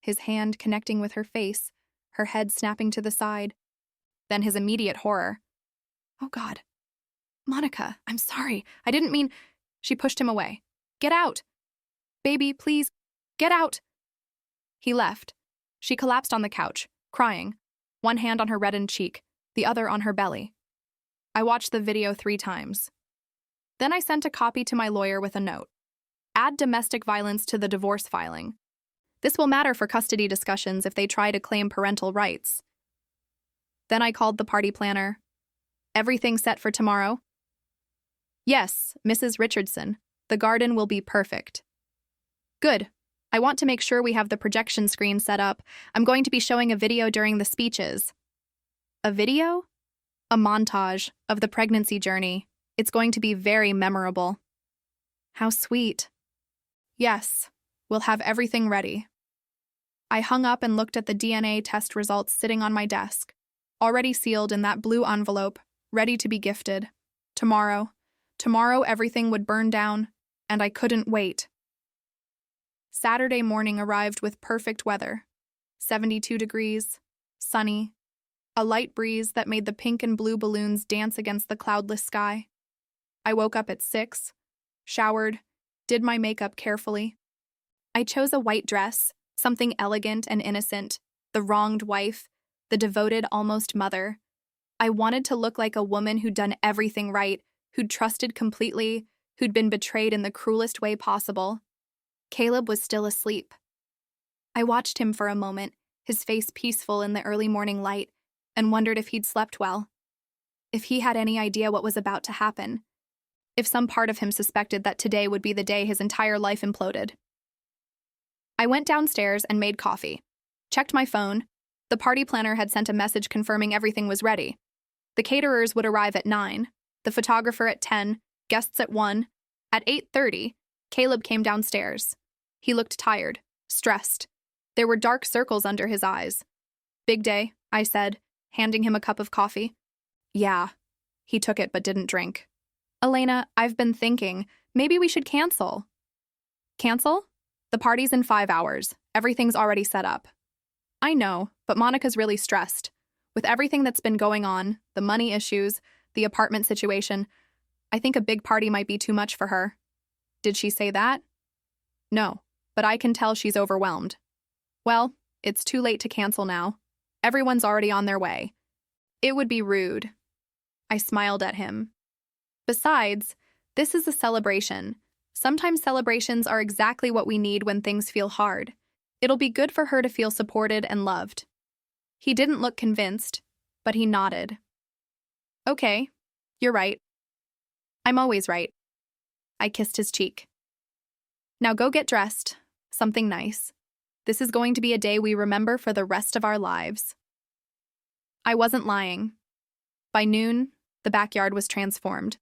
His hand connecting with her face, her head snapping to the side. Then his immediate horror. Oh God. Monica, I'm sorry. I didn't mean... She pushed him away. Get out. Baby, please, get out. He left. She collapsed on the couch, crying, one hand on her reddened cheek, the other on her belly. I watched the video 3 times. Then I sent a copy to my lawyer with a note. Add domestic violence to the divorce filing. This will matter for custody discussions if they try to claim parental rights. Then I called the party planner. Everything set for tomorrow? Yes, Mrs. Richardson. The garden will be perfect. Good. I want to make sure we have the projection screen set up. I'm going to be showing a video during the speeches. A video? A montage of the pregnancy journey. It's going to be very memorable. How sweet. Yes, we'll have everything ready. I hung up and looked at the DNA test results sitting on my desk, already sealed in that blue envelope, ready to be gifted. Tomorrow everything would burn down, and I couldn't wait. Saturday morning arrived with perfect weather. 72 degrees, sunny, a light breeze that made the pink and blue balloons dance against the cloudless sky. I woke up at 6, showered, did my makeup carefully. I chose a white dress, something elegant and innocent, the wronged wife, the devoted almost mother. I wanted to look like a woman who'd done everything right, who'd trusted completely, who'd been betrayed in the cruelest way possible. Caleb was still asleep. I watched him for a moment, his face peaceful in the early morning light, and wondered if he'd slept well, if he had any idea what was about to happen, if some part of him suspected that today would be the day his entire life imploded. I went downstairs and made coffee, checked my phone. The party planner had sent a message confirming everything was ready. The caterers would arrive at 9, the photographer at 10, guests at 1. At 8:30, Caleb came downstairs. He looked tired, stressed. There were dark circles under his eyes. "Big day," I said, handing him a cup of coffee. "Yeah." He took it but didn't drink. "Elena, I've been thinking, maybe we should cancel." "Cancel? The party's in 5 hours. Everything's already set up." "I know, but Monica's really stressed. With everything that's been going on, the money issues, the apartment situation, I think a big party might be too much for her." "Did she say that?" "No, but I can tell she's overwhelmed." "Well, it's too late to cancel now. Everyone's already on their way. It would be rude." I smiled at him. "Besides, this is a celebration. Sometimes celebrations are exactly what we need when things feel hard. It'll be good for her to feel supported and loved." He didn't look convinced, but he nodded. "Okay, you're right. I'm always right." I kissed his cheek. "Now go get dressed. Something nice. This is going to be a day we remember for the rest of our lives." I wasn't lying. By noon, the backyard was transformed.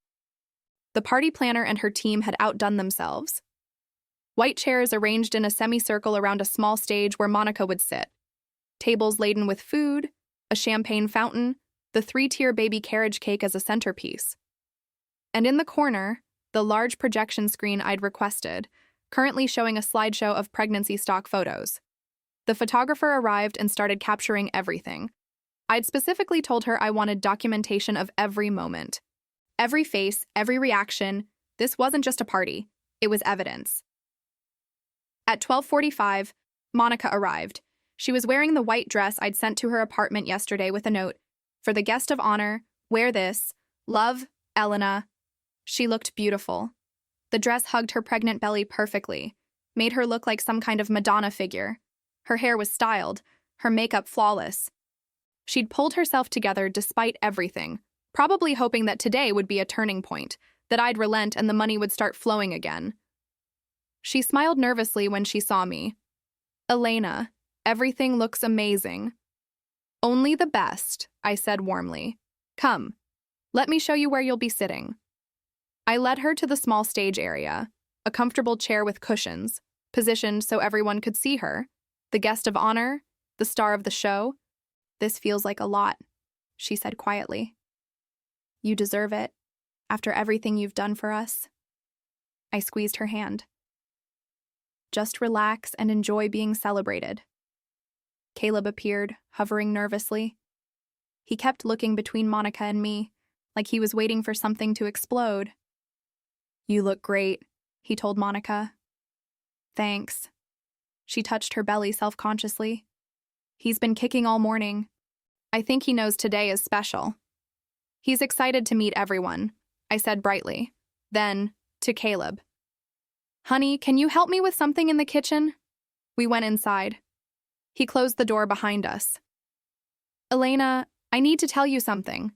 The party planner and her team had outdone themselves. White chairs arranged in a semicircle around a small stage where Monica would sit. Tables laden with food, a champagne fountain, the 3-tier baby carriage cake as a centerpiece. And in the corner, the large projection screen I'd requested, currently showing a slideshow of pregnancy stock photos. The photographer arrived and started capturing everything. I'd specifically told her I wanted documentation of every moment. Every face, every reaction. This wasn't just a party. It was evidence. At 12:45, Monica arrived. She was wearing the white dress I'd sent to her apartment yesterday with a note, "For the guest of honor, wear this. Love, Elena." She looked beautiful. The dress hugged her pregnant belly perfectly, made her look like some kind of Madonna figure. Her hair was styled, her makeup flawless. She'd pulled herself together despite everything, probably hoping that today would be a turning point, that I'd relent and the money would start flowing again. She smiled nervously when she saw me. "Elena, everything looks amazing." "Only the best," I said warmly. "Come, let me show you where you'll be sitting." I led her to the small stage area, a comfortable chair with cushions, positioned so everyone could see her, the guest of honor, the star of the show. "This feels like a lot," she said quietly. "You deserve it, after everything you've done for us." I squeezed her hand. "Just relax and enjoy being celebrated." Caleb appeared, hovering nervously. He kept looking between Monica and me, like he was waiting for something to explode. "You look great," he told Monica. "Thanks." She touched her belly self-consciously. "He's been kicking all morning. I think he knows today is special." "He's excited to meet everyone," I said brightly. Then, to Caleb, "Honey, can you help me with something in the kitchen?" We went inside. He closed the door behind us. "Elena, I need to tell you something."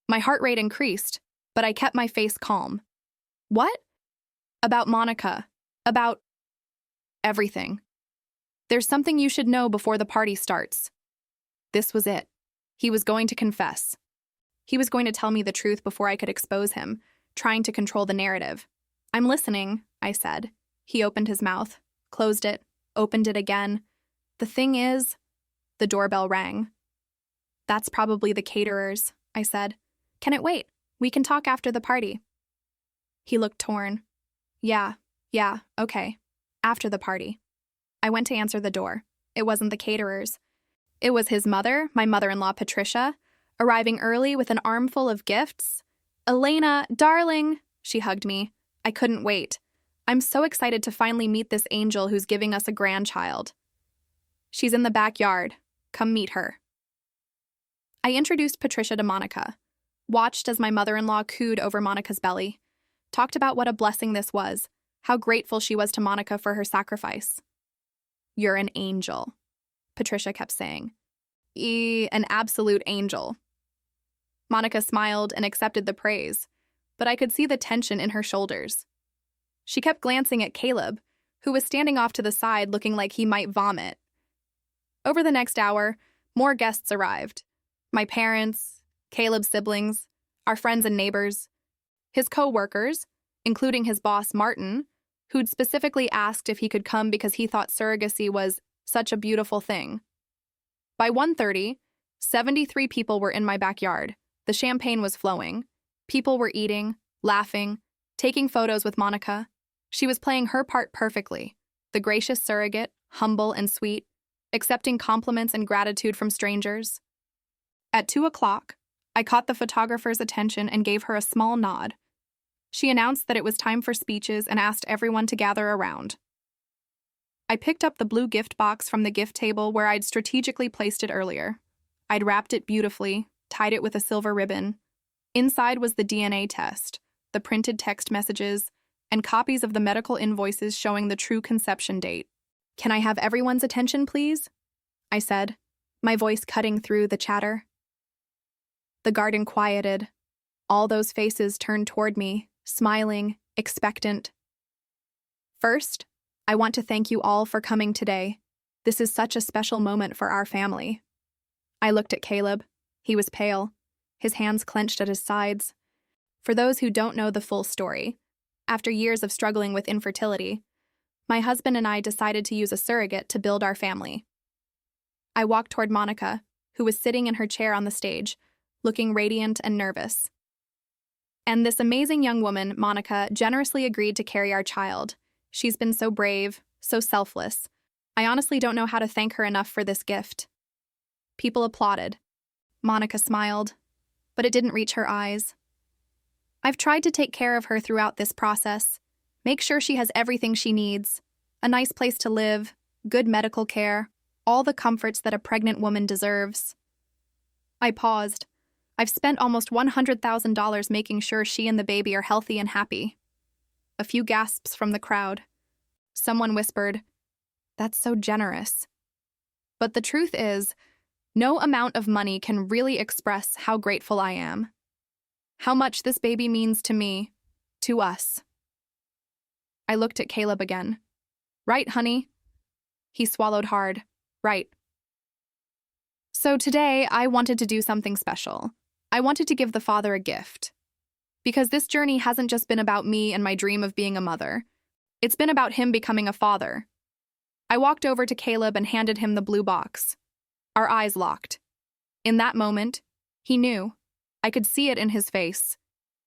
My heart rate increased, but I kept my face calm. "What?" "About Monica. About everything. There's something you should know before the party starts." This was it. He was going to confess. He was going to tell me the truth before I could expose him, trying to control the narrative. "I'm listening," I said. He opened his mouth, closed it, opened it again. "The thing is," the doorbell rang. "That's probably the caterers," I said. "Can it wait? We can talk after the party." He looked torn. Yeah, okay. After the party." I went to answer the door. It wasn't the caterers. It was his mother, my mother-in-law Patricia, arriving early with an armful of gifts. "Elena, darling," she hugged me. I couldn't wait. I'm so excited to finally meet this angel who's giving us a grandchild. "She's in the backyard. Come meet her." I introduced Patricia to Monica, watched as my mother-in-law cooed over Monica's belly, talked about what a blessing this was, how grateful she was to Monica for her sacrifice. "You're an angel," Patricia kept saying. An absolute angel. Monica smiled and accepted the praise, but I could see the tension in her shoulders. She kept glancing at Caleb, who was standing off to the side looking like he might vomit. Over the next hour, more guests arrived. My parents, Caleb's siblings, our friends and neighbors, his co-workers, including his boss Martin, who'd specifically asked if he could come because he thought surrogacy was such a beautiful thing. By 1:30, 73 people were in my backyard. The champagne was flowing. People were eating, laughing, taking photos with Monica. She was playing her part perfectly, the gracious surrogate, humble and sweet, accepting compliments and gratitude from strangers. At 2 o'clock, I caught the photographer's attention and gave her a small nod. She announced that it was time for speeches and asked everyone to gather around. I picked up the blue gift box from the gift table where I'd strategically placed it earlier. I'd wrapped it beautifully, tied it with a silver ribbon. Inside was the DNA test, the printed text messages, and copies of the medical invoices showing the true conception date. "Can I have everyone's attention, please?" I said, my voice cutting through the chatter. The garden quieted. All those faces turned toward me, smiling, expectant. "First, I want to thank you all for coming today. This is such a special moment for our family." I looked at Caleb. He was pale, his hands clenched at his sides. For those who don't know the full story, after years of struggling with infertility, my husband and I decided to use a surrogate to build our family. I walked toward Monica, who was sitting in her chair on the stage, looking radiant and nervous. And this amazing young woman, Monica, generously agreed to carry our child. She's been so brave, so selfless. I honestly don't know how to thank her enough for this gift. People applauded. Monica smiled, but it didn't reach her eyes. I've tried to take care of her throughout this process, make sure she has everything she needs, a nice place to live, good medical care, all the comforts that a pregnant woman deserves. I paused. I've spent almost $100,000 making sure she and the baby are healthy and happy. A few gasps from the crowd. Someone whispered, "That's so generous." But the truth is, no amount of money can really express how grateful I am. How much this baby means to me, to us. I looked at Caleb again. "Right, honey?" He swallowed hard. "Right." So today, I wanted to do something special. I wanted to give the father a gift. Because this journey hasn't just been about me and my dream of being a mother. It's been about him becoming a father. I walked over to Caleb and handed him the blue box. Our eyes locked. In that moment, he knew. I could see it in his face.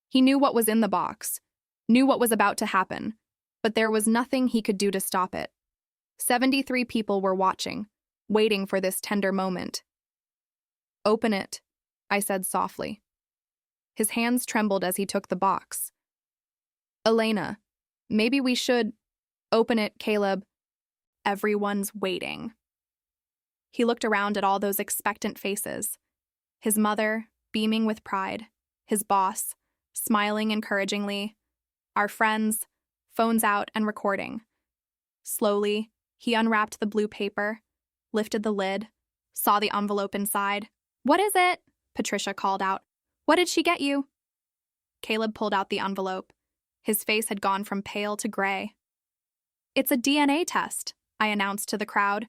He knew what was in the box, knew what was about to happen, but there was nothing he could do to stop it. 73 people were watching, waiting for this tender moment. "Open it," I said softly. His hands trembled as he took the box. "Elena, maybe we should..." "Open it, Caleb. Everyone's waiting." He looked around at all those expectant faces. His mother, beaming with pride. His boss, smiling encouragingly. Our friends, phones out and recording. Slowly, he unwrapped the blue paper, lifted the lid, saw the envelope inside. "What is it?" Patricia called out. "What did she get you?" Caleb pulled out the envelope. His face had gone from pale to gray. "It's a DNA test," I announced to the crowd,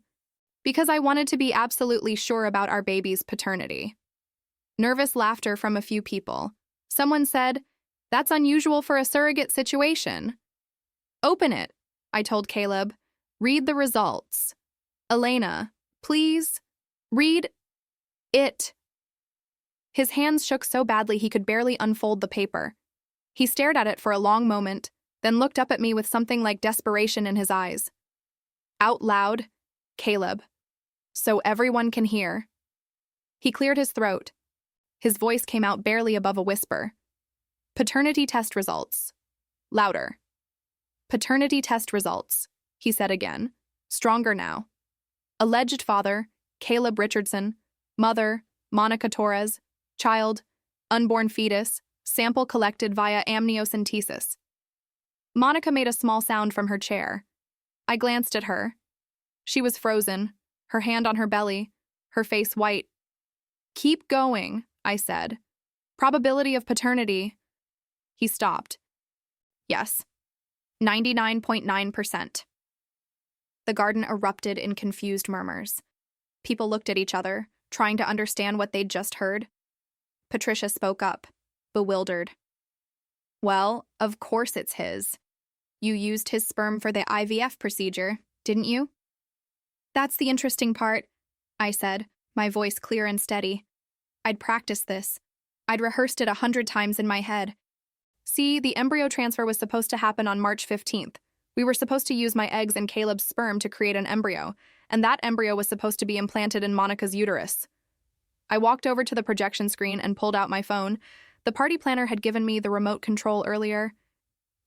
because I wanted to be absolutely sure about our baby's paternity. Nervous laughter from a few people. Someone said, "That's unusual for a surrogate situation." "Open it," I told Caleb. "Read the results. Elena, please, read it." His hands shook so badly he could barely unfold the paper. He stared at it for a long moment, then looked up at me with something like desperation in his eyes. Out loud, "Caleb, so everyone can hear." He cleared his throat. His voice came out barely above a whisper. "Paternity test results." Louder. "Paternity test results," he said again, stronger now. "Alleged father, Caleb Richardson. Mother, Monica Torres. Child, unborn fetus. Sample collected via amniocentesis." Monica made a small sound from her chair. I glanced at her. She was frozen, her hand on her belly, her face white. "Keep going," I said. "Probability of paternity." He stopped. "Yes, 99.9%. The garden erupted in confused murmurs. People looked at each other, trying to understand what they'd just heard. Patricia spoke up, bewildered. "Well, of course it's his. You used his sperm for the IVF procedure, didn't you?" "That's the interesting part," I said, my voice clear and steady. I'd practiced this. I'd rehearsed it 100 times in my head. See, the embryo transfer was supposed to happen on March 15th. We were supposed to use my eggs and Caleb's sperm to create an embryo, and that embryo was supposed to be implanted in Monica's uterus. I walked over to the projection screen and pulled out my phone. The party planner had given me the remote control earlier.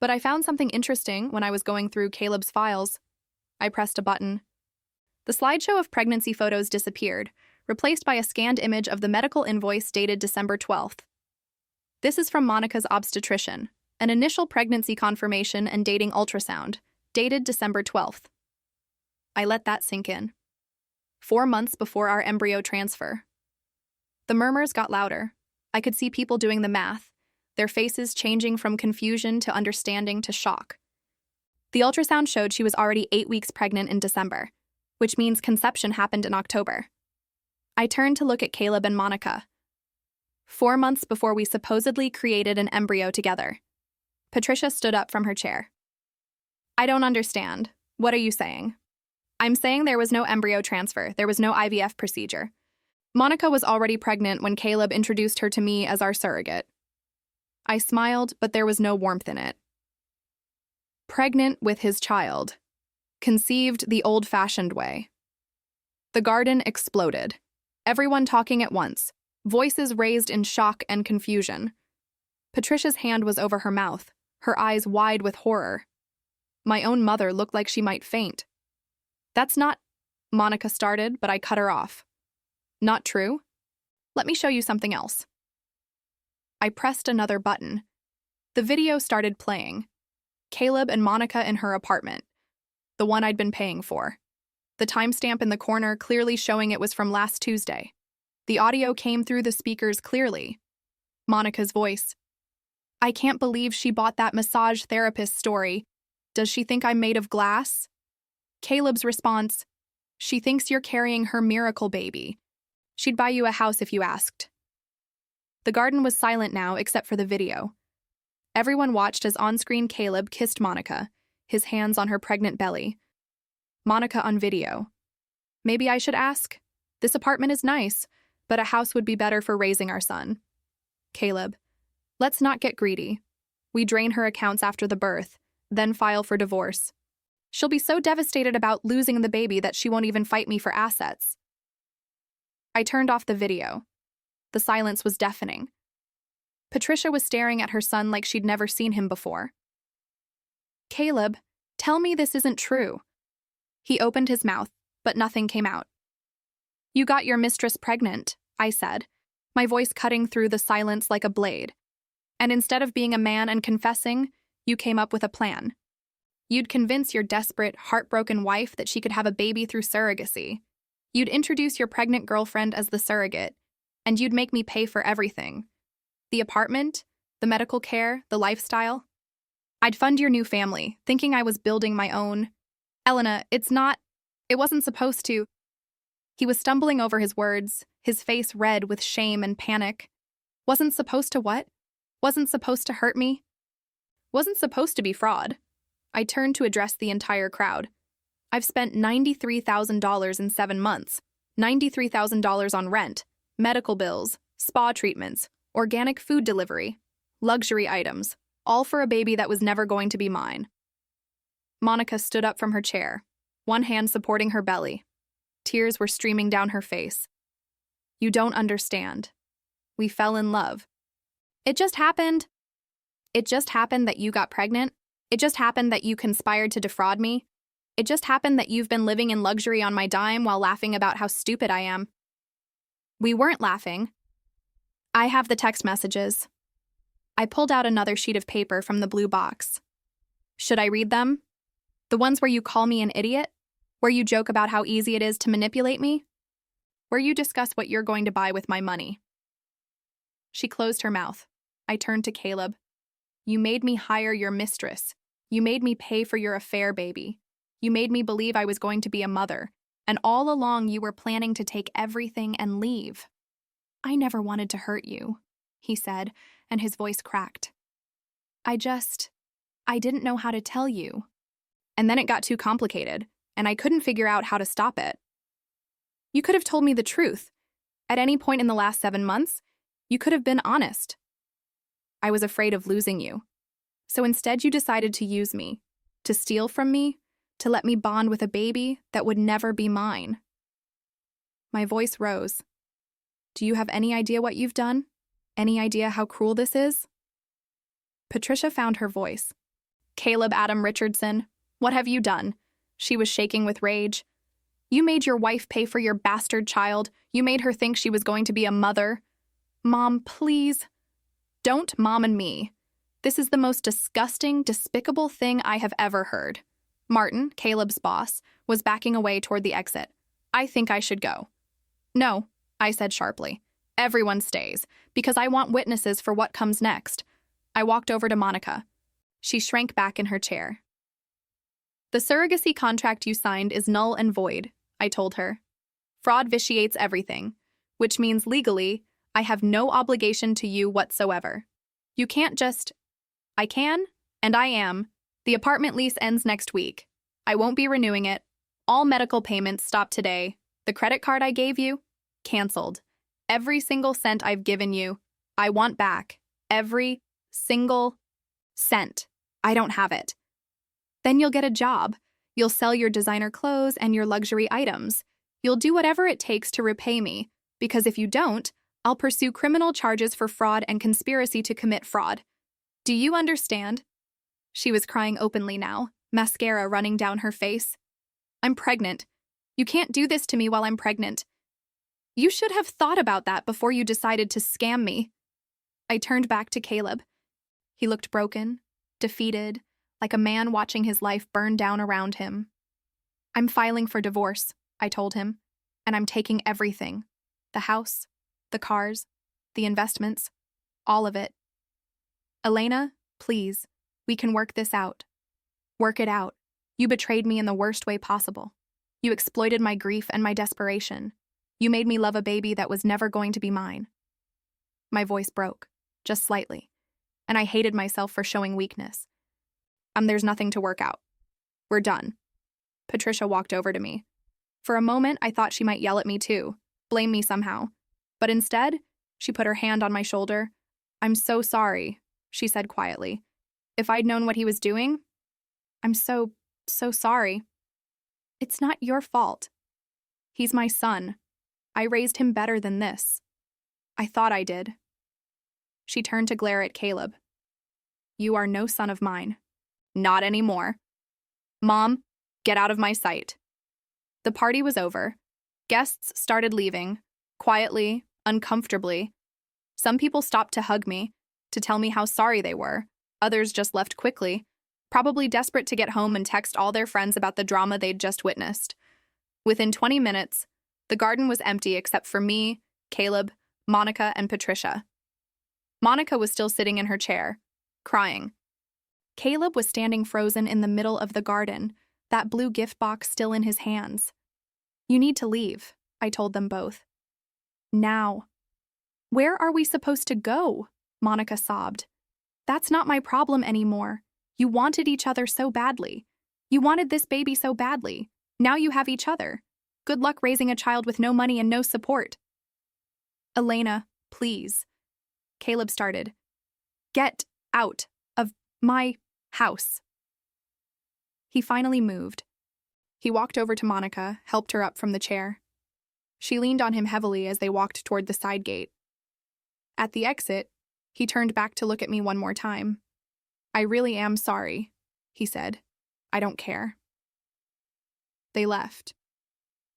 But I found something interesting when I was going through Caleb's files. I pressed a button. The slideshow of pregnancy photos disappeared, replaced by a scanned image of the medical invoice dated December 12th. This is from Monica's obstetrician, an initial pregnancy confirmation and dating ultrasound, dated December 12th. I let that sink in. 4 months before our embryo transfer. The murmurs got louder. I could see people doing the math, their faces changing from confusion to understanding to shock. The ultrasound showed she was already 8 weeks pregnant in December, which means conception happened in October. I turned to look at Caleb and Monica. 4 months before we supposedly created an embryo together. Patricia stood up from her chair. "I don't understand. What are you saying?" "I'm saying there was no embryo transfer. There was no IVF procedure. Monica was already pregnant when Caleb introduced her to me as our surrogate." I smiled, but there was no warmth in it. Pregnant with his child. Conceived the old-fashioned way. The garden exploded. Everyone talking at once, voices raised in shock and confusion. Patricia's hand was over her mouth, her eyes wide with horror. My own mother looked like she might faint. "That's not," Monica started, but I cut her off. "Not true? Let me show you something else." I pressed another button. The video started playing. Caleb and Monica in her apartment, the one I'd been paying for. The timestamp in the corner clearly showing it was from last Tuesday. The audio came through the speakers clearly. Monica's voice. "I can't believe she bought that massage therapist story. Does she think I'm made of glass?" Caleb's response. "She thinks you're carrying her miracle baby. She'd buy you a house if you asked." The garden was silent now except for the video. Everyone watched as on-screen Caleb kissed Monica, his hands on her pregnant belly. Monica on video. "Maybe I should ask? This apartment is nice, but a house would be better for raising our son." Caleb. "Let's not get greedy. We drain her accounts after the birth, then file for divorce. She'll be so devastated about losing the baby that she won't even fight me for assets." I turned off the video. The silence was deafening. Patricia was staring at her son like she'd never seen him before. "Caleb, tell me this isn't true." He opened his mouth, but nothing came out. "You got your mistress pregnant," I said, my voice cutting through the silence like a blade. "And instead of being a man and confessing, you came up with a plan. You'd convince your desperate, heartbroken wife that she could have a baby through surrogacy. You'd introduce your pregnant girlfriend as the surrogate, and you'd make me pay for everything. The apartment, the medical care, the lifestyle. I'd fund your new family, thinking I was building my own. Elena, it wasn't supposed to." He was stumbling over his words, his face red with shame and panic. "Wasn't supposed to what? Wasn't supposed to hurt me? Wasn't supposed to be fraud." I turned to address the entire crowd. "I've spent $93,000 in 7 months, $93,000 on rent, medical bills, spa treatments, organic food delivery, luxury items, all for a baby that was never going to be mine." Monica stood up from her chair, one hand supporting her belly. Tears were streaming down her face. "You don't understand. We fell in love. It just happened. It just happened that you got pregnant. It just happened that you conspired to defraud me. It just happened that you've been living in luxury on my dime while laughing about how stupid I am." We weren't laughing. I have the text messages. I pulled out another sheet of paper from the blue box. Should I read them? The ones where you call me an idiot? Where you joke about how easy it is to manipulate me? where you discuss what you're going to buy with my money." She closed her mouth. I turned to Caleb. "You made me hire your mistress. You made me pay for your affair, baby. You made me believe I was going to be a mother, and all along you were planning to take everything and leave." "I never wanted to hurt you," he said, and his voice cracked. I didn't know how to tell you. And then it got too complicated, and I couldn't figure out how to stop it. You could have told me the truth. At any point in the last 7 months, you could have been honest. I was afraid of losing you. So instead you decided to use me, to steal from me, to let me bond with a baby that would never be mine." My voice rose. "Do you have any idea what you've done? Any idea how cruel this is?" Patricia found her voice. "Caleb Adam Richardson, what have you done?" She was shaking with rage. "You made your wife pay for your bastard child. You made her think she was going to be a mother. Mom, please. Don't Mom and me. This is the most disgusting, despicable thing I have ever heard." Martin, Caleb's boss, was backing away toward the exit. "I think I should go." "No," I said sharply. "Everyone stays, because I want witnesses for what comes next." I walked over to Monica. She shrank back in her chair. "The surrogacy contract you signed is null and void," I told her. "Fraud vitiates everything, which means legally, I have no obligation to you whatsoever. You can't just—" "I can, and I am. The apartment lease ends next week. I won't be renewing it. All medical payments stop today. The credit card I gave you? Canceled. Every single cent I've given you, I want back. Every single cent. I don't have it. Then you'll get a job. You'll sell your designer clothes and your luxury items. You'll do whatever it takes to repay me, because if you don't, I'll pursue criminal charges for fraud and conspiracy to commit fraud. Do you understand?" She was crying openly now, mascara running down her face. "I'm pregnant. You can't do this to me while I'm pregnant. You should have thought about that before you decided to scam me." I turned back to Caleb. He looked broken, defeated, like a man watching his life burn down around him. "I'm filing for divorce," I told him, "and I'm taking everything. The house, the cars, the investments, all of it. Elena, please, we can work this out. Work it out. You betrayed me in the worst way possible. You exploited my grief and my desperation. You made me love a baby that was never going to be mine." My voice broke, just slightly, and I hated myself for showing weakness. There's nothing to work out. We're done." Patricia walked over to me. For a moment, I thought she might yell at me too, blame me somehow. But instead, she put her hand on my shoulder. "I'm so sorry," she said quietly. "If I'd known what he was doing, I'm so sorry. It's not your fault. He's my son. I raised him better than this. I thought I did." She turned to glare at Caleb. "You are no son of mine. Not anymore. Mom, get out of my sight." The party was over. Guests started leaving, quietly, uncomfortably. Some people stopped to hug me, to tell me how sorry they were. Others just left quickly, probably desperate to get home and text all their friends about the drama they'd just witnessed. Within 20 minutes, the garden was empty except for me, Caleb, Monica, and Patricia. Monica was still sitting in her chair, crying. Caleb was standing frozen in the middle of the garden, that blue gift box still in his hands. "You need to leave," I told them both. "Now." "Where are we supposed to go?" Monica sobbed. "That's not my problem anymore. You wanted each other so badly. You wanted this baby so badly. Now you have each other. Good luck raising a child with no money and no support." "Elena, please." Caleb started. "Get out of my house." He finally moved. He walked over to Monica, helped her up from the chair. She leaned on him heavily as they walked toward the side gate. At the exit, he turned back to look at me one more time. "I really am sorry," he said. "I don't care." They left.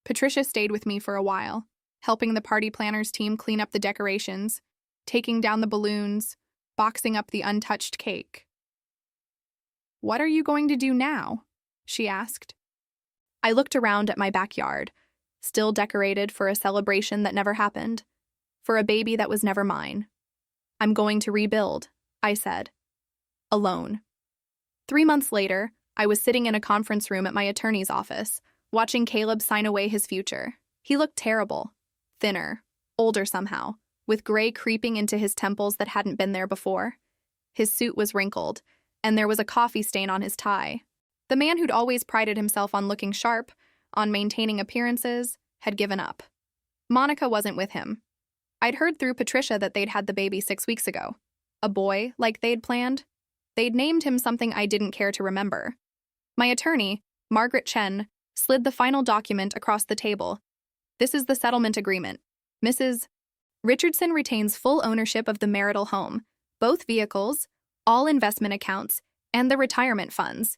Patricia stayed with me for a while, helping the party planners team clean up the decorations, taking down the balloons, boxing up the untouched cake. "What are you going to do now?" she asked. I looked around at my backyard, still decorated for a celebration that never happened, for a baby that was never mine. I'm going to rebuild, I said. Alone. 3 months later, I was sitting in a conference room at my attorney's office, watching Caleb sign away his future. He looked terrible, thinner, older somehow, with gray creeping into his temples that hadn't been there before. His suit was wrinkled, and there was a coffee stain on his tie. The man who'd always prided himself on looking sharp, on maintaining appearances, had given up. Monica wasn't with him. I'd heard through Patricia that they'd had the baby 6 weeks ago. A boy, like they'd planned. They'd named him something I didn't care to remember. My attorney, Margaret Chen, slid the final document across the table. This is the settlement agreement. Mrs. Richardson retains full ownership of the marital home, both vehicles, all investment accounts, and the retirement funds.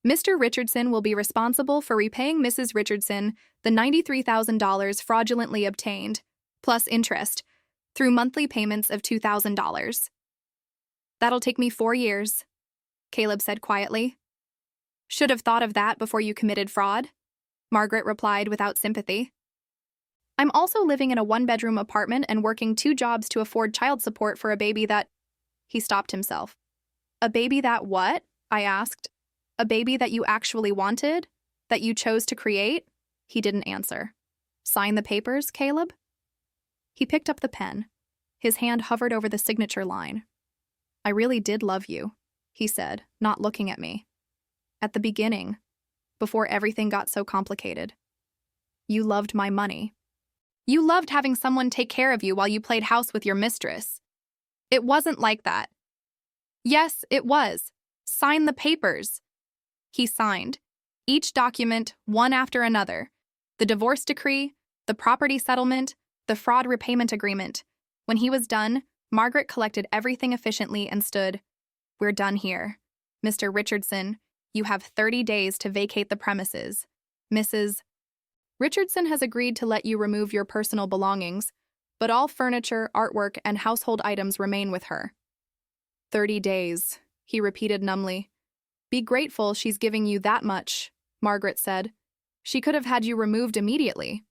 Mr. Richardson will be responsible for repaying Mrs. Richardson the $93,000 fraudulently obtained, plus interest, through monthly payments of $2,000. That'll take me 4 years, Caleb said quietly. Should have thought of that before you committed fraud, Margaret replied without sympathy. I'm also living in a 1-bedroom apartment and working 2 jobs to afford child support for a baby that… He stopped himself. A baby that what? I asked. A baby that you actually wanted? That you chose to create? He didn't answer. Sign the papers, Caleb? He picked up the pen. His hand hovered over the signature line. I really did love you, he said, not looking at me. At the beginning, before everything got so complicated. You loved my money. You loved having someone take care of you while you played house with your mistress. It wasn't like that. Yes, it was. Sign the papers. He signed. Each document, one after another. The divorce decree, the property settlement, the fraud repayment agreement. When he was done, Margaret collected everything efficiently and stood. We're done here. Mr. Richardson, you have 30 days to vacate the premises. Mrs. Richardson has agreed to let you remove your personal belongings, but all furniture, artwork, and household items remain with her. 30 days, he repeated numbly. Be grateful she's giving you that much, Margaret said. She could have had you removed immediately.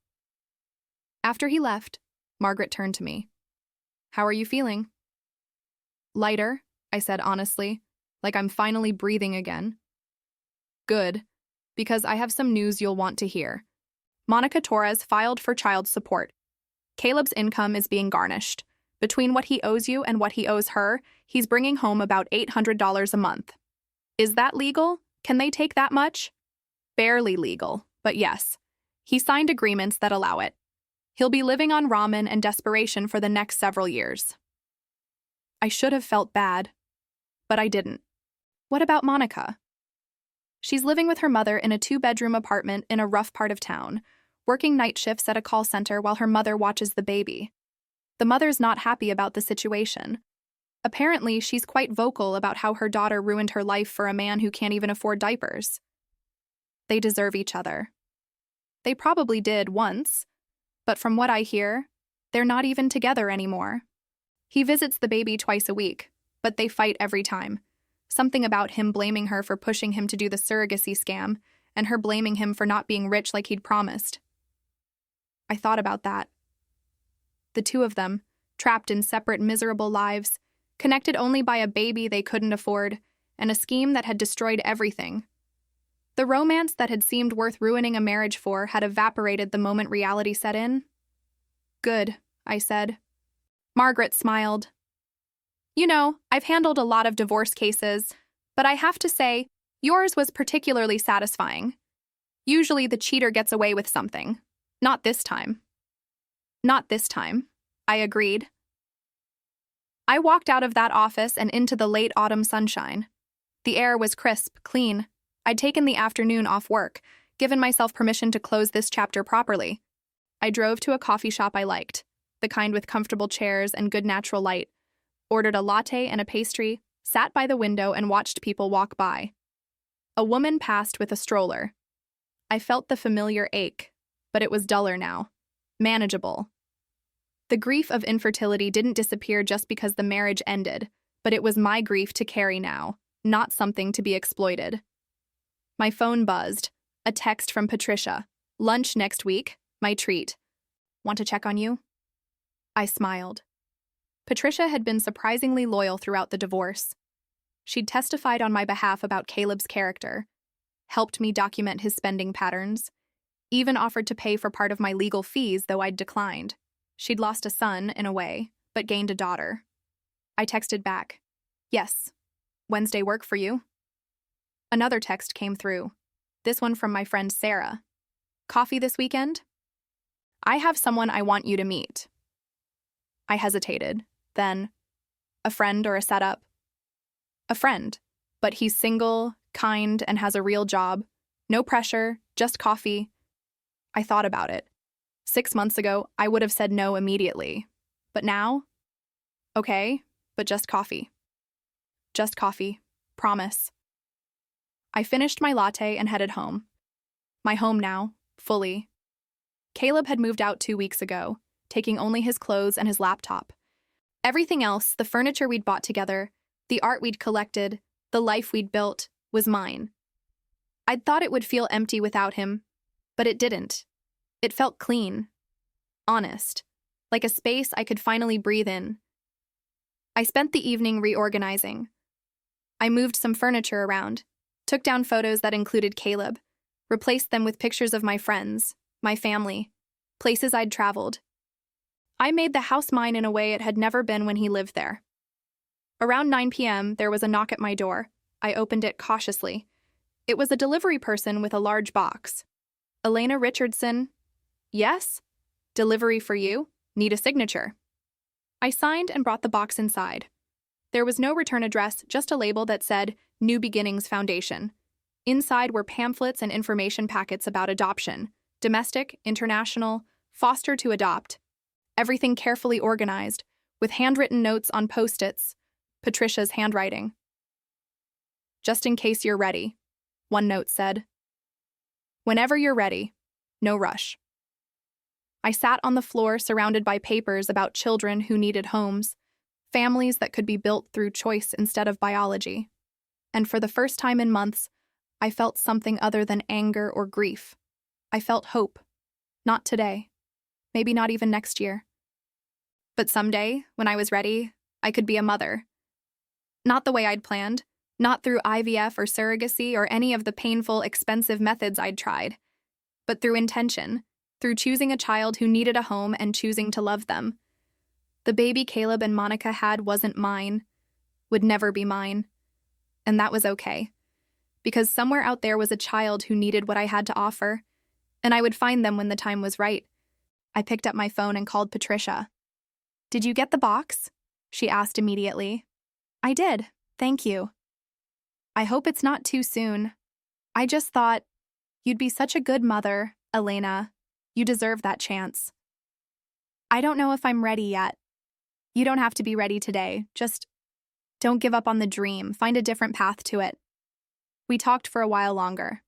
After he left, Margaret turned to me. How are you feeling? Lighter, I said honestly, like I'm finally breathing again. Good, because I have some news you'll want to hear. Monica Torres filed for child support. Caleb's income is being garnished. Between what he owes you and what he owes her, he's bringing home about $800 a month. Is that legal? Can they take that much? Barely legal, but yes. He signed agreements that allow it. He'll be living on ramen and desperation for the next several years. I should have felt bad, but I didn't. What about Monica? She's living with her mother in a 2-bedroom apartment in a rough part of town, working night shifts at a call center while her mother watches the baby. The mother's not happy about the situation. Apparently, she's quite vocal about how her daughter ruined her life for a man who can't even afford diapers. They deserve each other. They probably did once, but from what I hear, they're not even together anymore. He visits the baby twice a week, but they fight every time. Something about him blaming her for pushing him to do the surrogacy scam, and her blaming him for not being rich like he'd promised. I thought about that. The two of them, trapped in separate miserable lives, connected only by a baby they couldn't afford, and a scheme that had destroyed everything. The romance that had seemed worth ruining a marriage for had evaporated the moment reality set in. Good, I said. Margaret smiled. You know, I've handled a lot of divorce cases, but I have to say, yours was particularly satisfying. Usually the cheater gets away with something. Not this time. Not this time, I agreed. I walked out of that office and into the late autumn sunshine. The air was crisp, clean. I'd taken the afternoon off work, given myself permission to close this chapter properly. I drove to a coffee shop I liked, the kind with comfortable chairs and good natural light, ordered a latte and a pastry, sat by the window and watched people walk by. A woman passed with a stroller. I felt the familiar ache, but it was duller now. Manageable. The grief of infertility didn't disappear just because the marriage ended, but it was my grief to carry now, not something to be exploited. My phone buzzed. A text from Patricia. Lunch next week? My treat. Want to check on you? I smiled. Patricia had been surprisingly loyal throughout the divorce. She'd testified on my behalf about Caleb's character, helped me document his spending patterns, even offered to pay for part of my legal fees, though I'd declined. She'd lost a son, in a way, but gained a daughter. I texted back, "Yes. Wednesday work for you?" Another text came through, this one from my friend Sarah. "Coffee this weekend? I have someone I want you to meet." I hesitated. Then, "A friend or a setup?" "A friend, but he's single, kind, and has a real job. No pressure, just coffee." I thought about it. 6 months ago, I would have said no immediately. But now? Okay, but just coffee. Just coffee. Promise. I finished my latte and headed home. My home now, fully. Caleb had moved out 2 weeks ago, taking only his clothes and his laptop. Everything else, the furniture we'd bought together, the art we'd collected, the life we'd built, was mine. I'd thought it would feel empty without him, but it didn't. It felt clean, honest, like a space I could finally breathe in. I spent the evening reorganizing. I moved some furniture around, took down photos that included Caleb, replaced them with pictures of my friends, my family, places I'd traveled. I made the house mine in a way it had never been when he lived there. Around 9 p.m., there was a knock at my door. I opened it cautiously. It was a delivery person with a large box. "Elena Richardson." "Yes? Delivery for you? Need a signature." I signed and brought the box inside. There was no return address, just a label that said, "New Beginnings Foundation." Inside were pamphlets and information packets about adoption, domestic, international, foster to adopt. Everything carefully organized, with handwritten notes on Post-its, Patricia's handwriting. "Just in case you're ready," one note said. "Whenever you're ready, no rush." I sat on the floor surrounded by papers about children who needed homes, families that could be built through choice instead of biology. And for the first time in months, I felt something other than anger or grief. I felt hope. Not today. Maybe not even next year. But someday, when I was ready, I could be a mother. Not the way I'd planned, not through IVF or surrogacy or any of the painful, expensive methods I'd tried, but through intention, through choosing a child who needed a home and choosing to love them. The baby Caleb and Monica had wasn't mine, would never be mine. And that was okay, because somewhere out there was a child who needed what I had to offer, and I would find them when the time was right. I picked up my phone and called Patricia. "Did you get the box?" she asked immediately. "I did, thank you." "I hope it's not too soon. I just thought, you'd be such a good mother, Elena. You deserve that chance." "I don't know if I'm ready yet." "You don't have to be ready today. Just don't give up on the dream. Find a different path to it." We talked for a while longer.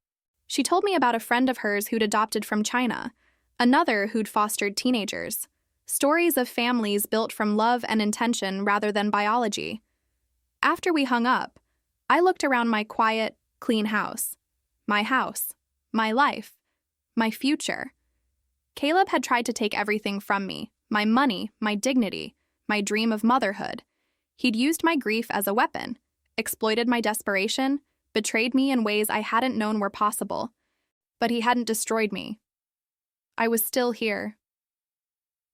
She told me about a friend of hers who'd adopted from China, another who'd fostered teenagers. Stories of families built from love and intention rather than biology. After we hung up, I looked around my quiet, clean house, my life, my future. Caleb had tried to take everything from me, my money, my dignity, my dream of motherhood. He'd used my grief as a weapon, exploited my desperation, betrayed me in ways I hadn't known were possible. But he hadn't destroyed me. I was still here.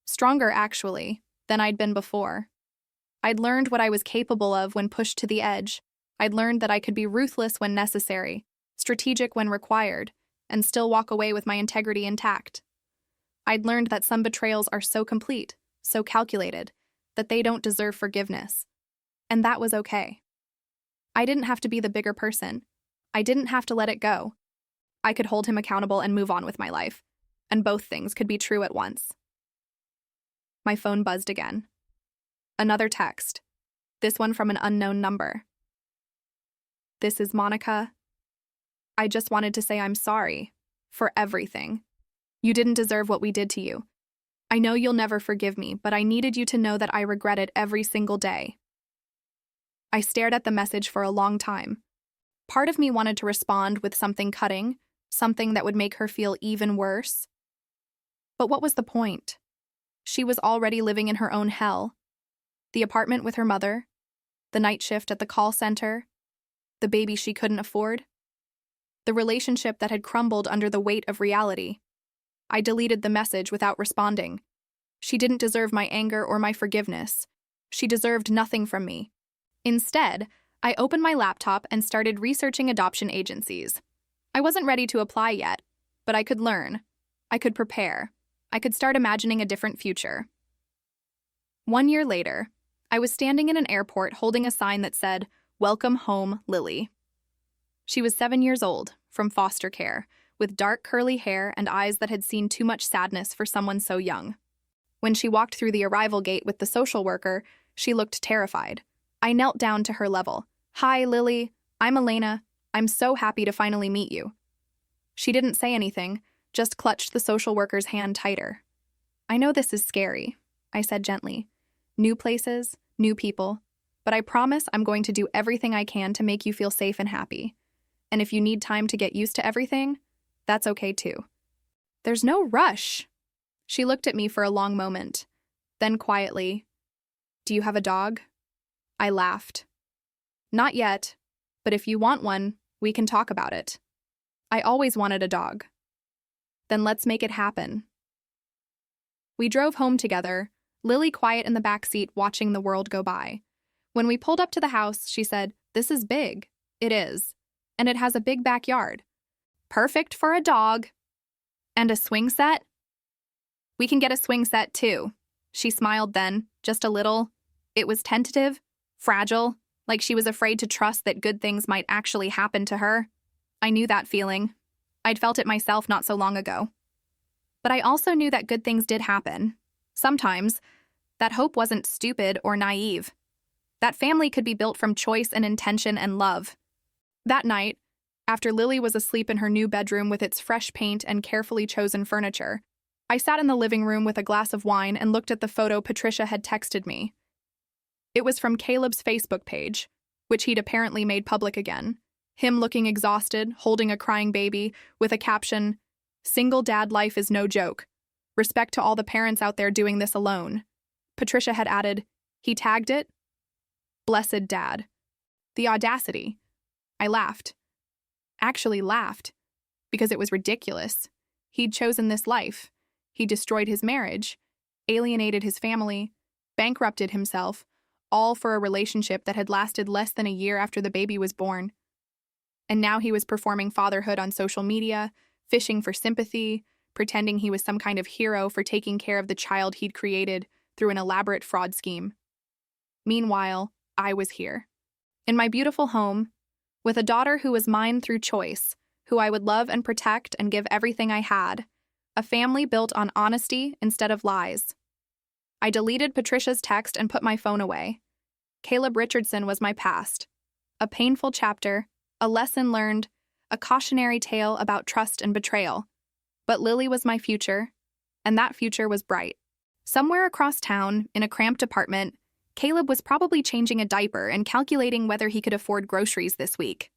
Stronger, actually, than I'd been before. I'd learned what I was capable of when pushed to the edge. I'd learned that I could be ruthless when necessary, strategic when required, and still walk away with my integrity intact. I'd learned that some betrayals are so complete, so calculated, that they don't deserve forgiveness. And that was okay. I didn't have to be the bigger person. I didn't have to let it go. I could hold him accountable and move on with my life. And both things could be true at once. My phone buzzed again. Another text. This one from an unknown number. "This is Monica. I just wanted to say I'm sorry. For everything. You didn't deserve what we did to you. I know you'll never forgive me, but I needed you to know that I regret it every single day." I stared at the message for a long time. Part of me wanted to respond with something cutting, something that would make her feel even worse. But what was the point? She was already living in her own hell. The apartment with her mother, the night shift at the call center, the baby she couldn't afford, the relationship that had crumbled under the weight of reality. I deleted the message without responding. She didn't deserve my anger or my forgiveness. She deserved nothing from me. Instead, I opened my laptop and started researching adoption agencies. I wasn't ready to apply yet, but I could learn. I could prepare. I could start imagining a different future. 1 year later, I was standing in an airport holding a sign that said, "Welcome home, Lily." She was 7 years old, from foster care, with dark curly hair and eyes that had seen too much sadness for someone so young. When she walked through the arrival gate with the social worker, she looked terrified. I knelt down to her level. "Hi, Lily. I'm Elena. I'm so happy to finally meet you." She didn't say anything, just clutched the social worker's hand tighter. "I know this is scary," I said gently. "New places, new people. But I promise I'm going to do everything I can to make you feel safe and happy. And if you need time to get used to everything, that's okay too." "There's no rush." She looked at me for a long moment. Then quietly, "Do you have a dog?" I laughed. "Not yet, but if you want one, we can talk about it. I always wanted a dog." "Then let's make it happen." We drove home together, Lily quiet in the back seat watching the world go by. When we pulled up to the house, she said, "This is big." "It is. And it has a big backyard. Perfect for a dog." "And a swing set?" "We can get a swing set too." She smiled then, just a little. It was tentative, fragile, like she was afraid to trust that good things might actually happen to her. I knew that feeling. I'd felt it myself not so long ago. But I also knew that good things did happen. Sometimes, that hope wasn't stupid or naive. That family could be built from choice and intention and love. That night, after Lily was asleep in her new bedroom with its fresh paint and carefully chosen furniture, I sat in the living room with a glass of wine and looked at the photo Patricia had texted me. It was from Caleb's Facebook page, which he'd apparently made public again. Him looking exhausted, holding a crying baby, with a caption, "Single dad life is no joke. Respect to all the parents out there doing this alone." Patricia had added, he tagged it, "Blessed Dad." The audacity. I laughed. Actually laughed, because it was ridiculous. He'd chosen this life. He destroyed his marriage, alienated his family, bankrupted himself, all for a relationship that had lasted less than a year after the baby was born. And now he was performing fatherhood on social media, fishing for sympathy, pretending he was some kind of hero for taking care of the child he'd created through an elaborate fraud scheme. Meanwhile, I was here, in my beautiful home, with a daughter who was mine through choice, who I would love and protect and give everything I had, a family built on honesty instead of lies. I deleted Patricia's text and put my phone away. Caleb Richardson was my past, a painful chapter, a lesson learned, a cautionary tale about trust and betrayal. But Lily was my future, and that future was bright. Somewhere across town, in a cramped apartment, Caleb was probably changing a diaper and calculating whether he could afford groceries this week.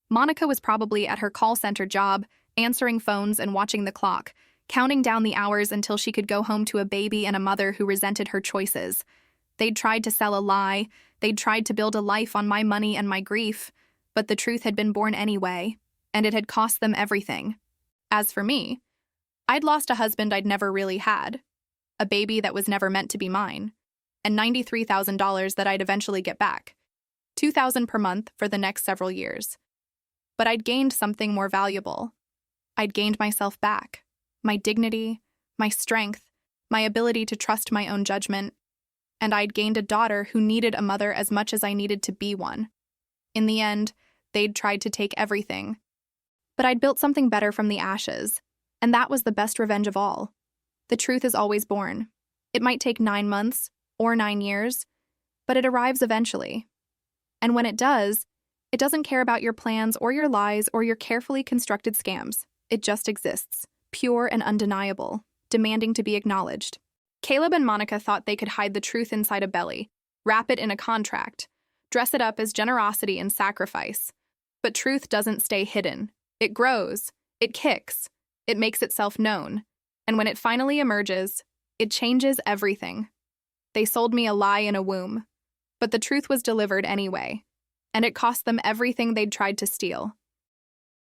Monica was probably at her call center job, answering phones and watching the clock, counting down the hours until she could go home to a baby and a mother who resented her choices. They'd tried to sell a lie, they'd tried to build a life on my money and my grief, but the truth had been born anyway, and it had cost them everything. As for me, I'd lost a husband I'd never really had, a baby that was never meant to be mine, and $93,000 that I'd eventually get back, $2,000 per month for the next several years. But I'd gained something more valuable. I'd gained myself back, my dignity, my strength, my ability to trust my own judgment, and I'd gained a daughter who needed a mother as much as I needed to be one. In the end, they'd tried to take everything. But I'd built something better from the ashes, and that was the best revenge of all. The truth is always born. It might take 9 months or 9 years, but it arrives eventually. And when it does, it doesn't care about your plans or your lies or your carefully constructed scams. It just exists, pure and undeniable, demanding to be acknowledged. Caleb and Monica thought they could hide the truth inside a belly, wrap it in a contract, dress it up as generosity and sacrifice. But truth doesn't stay hidden. It grows, it kicks, it makes itself known. And when it finally emerges, it changes everything. They sold me a lie in a womb, but the truth was delivered anyway, and it cost them everything they'd tried to steal.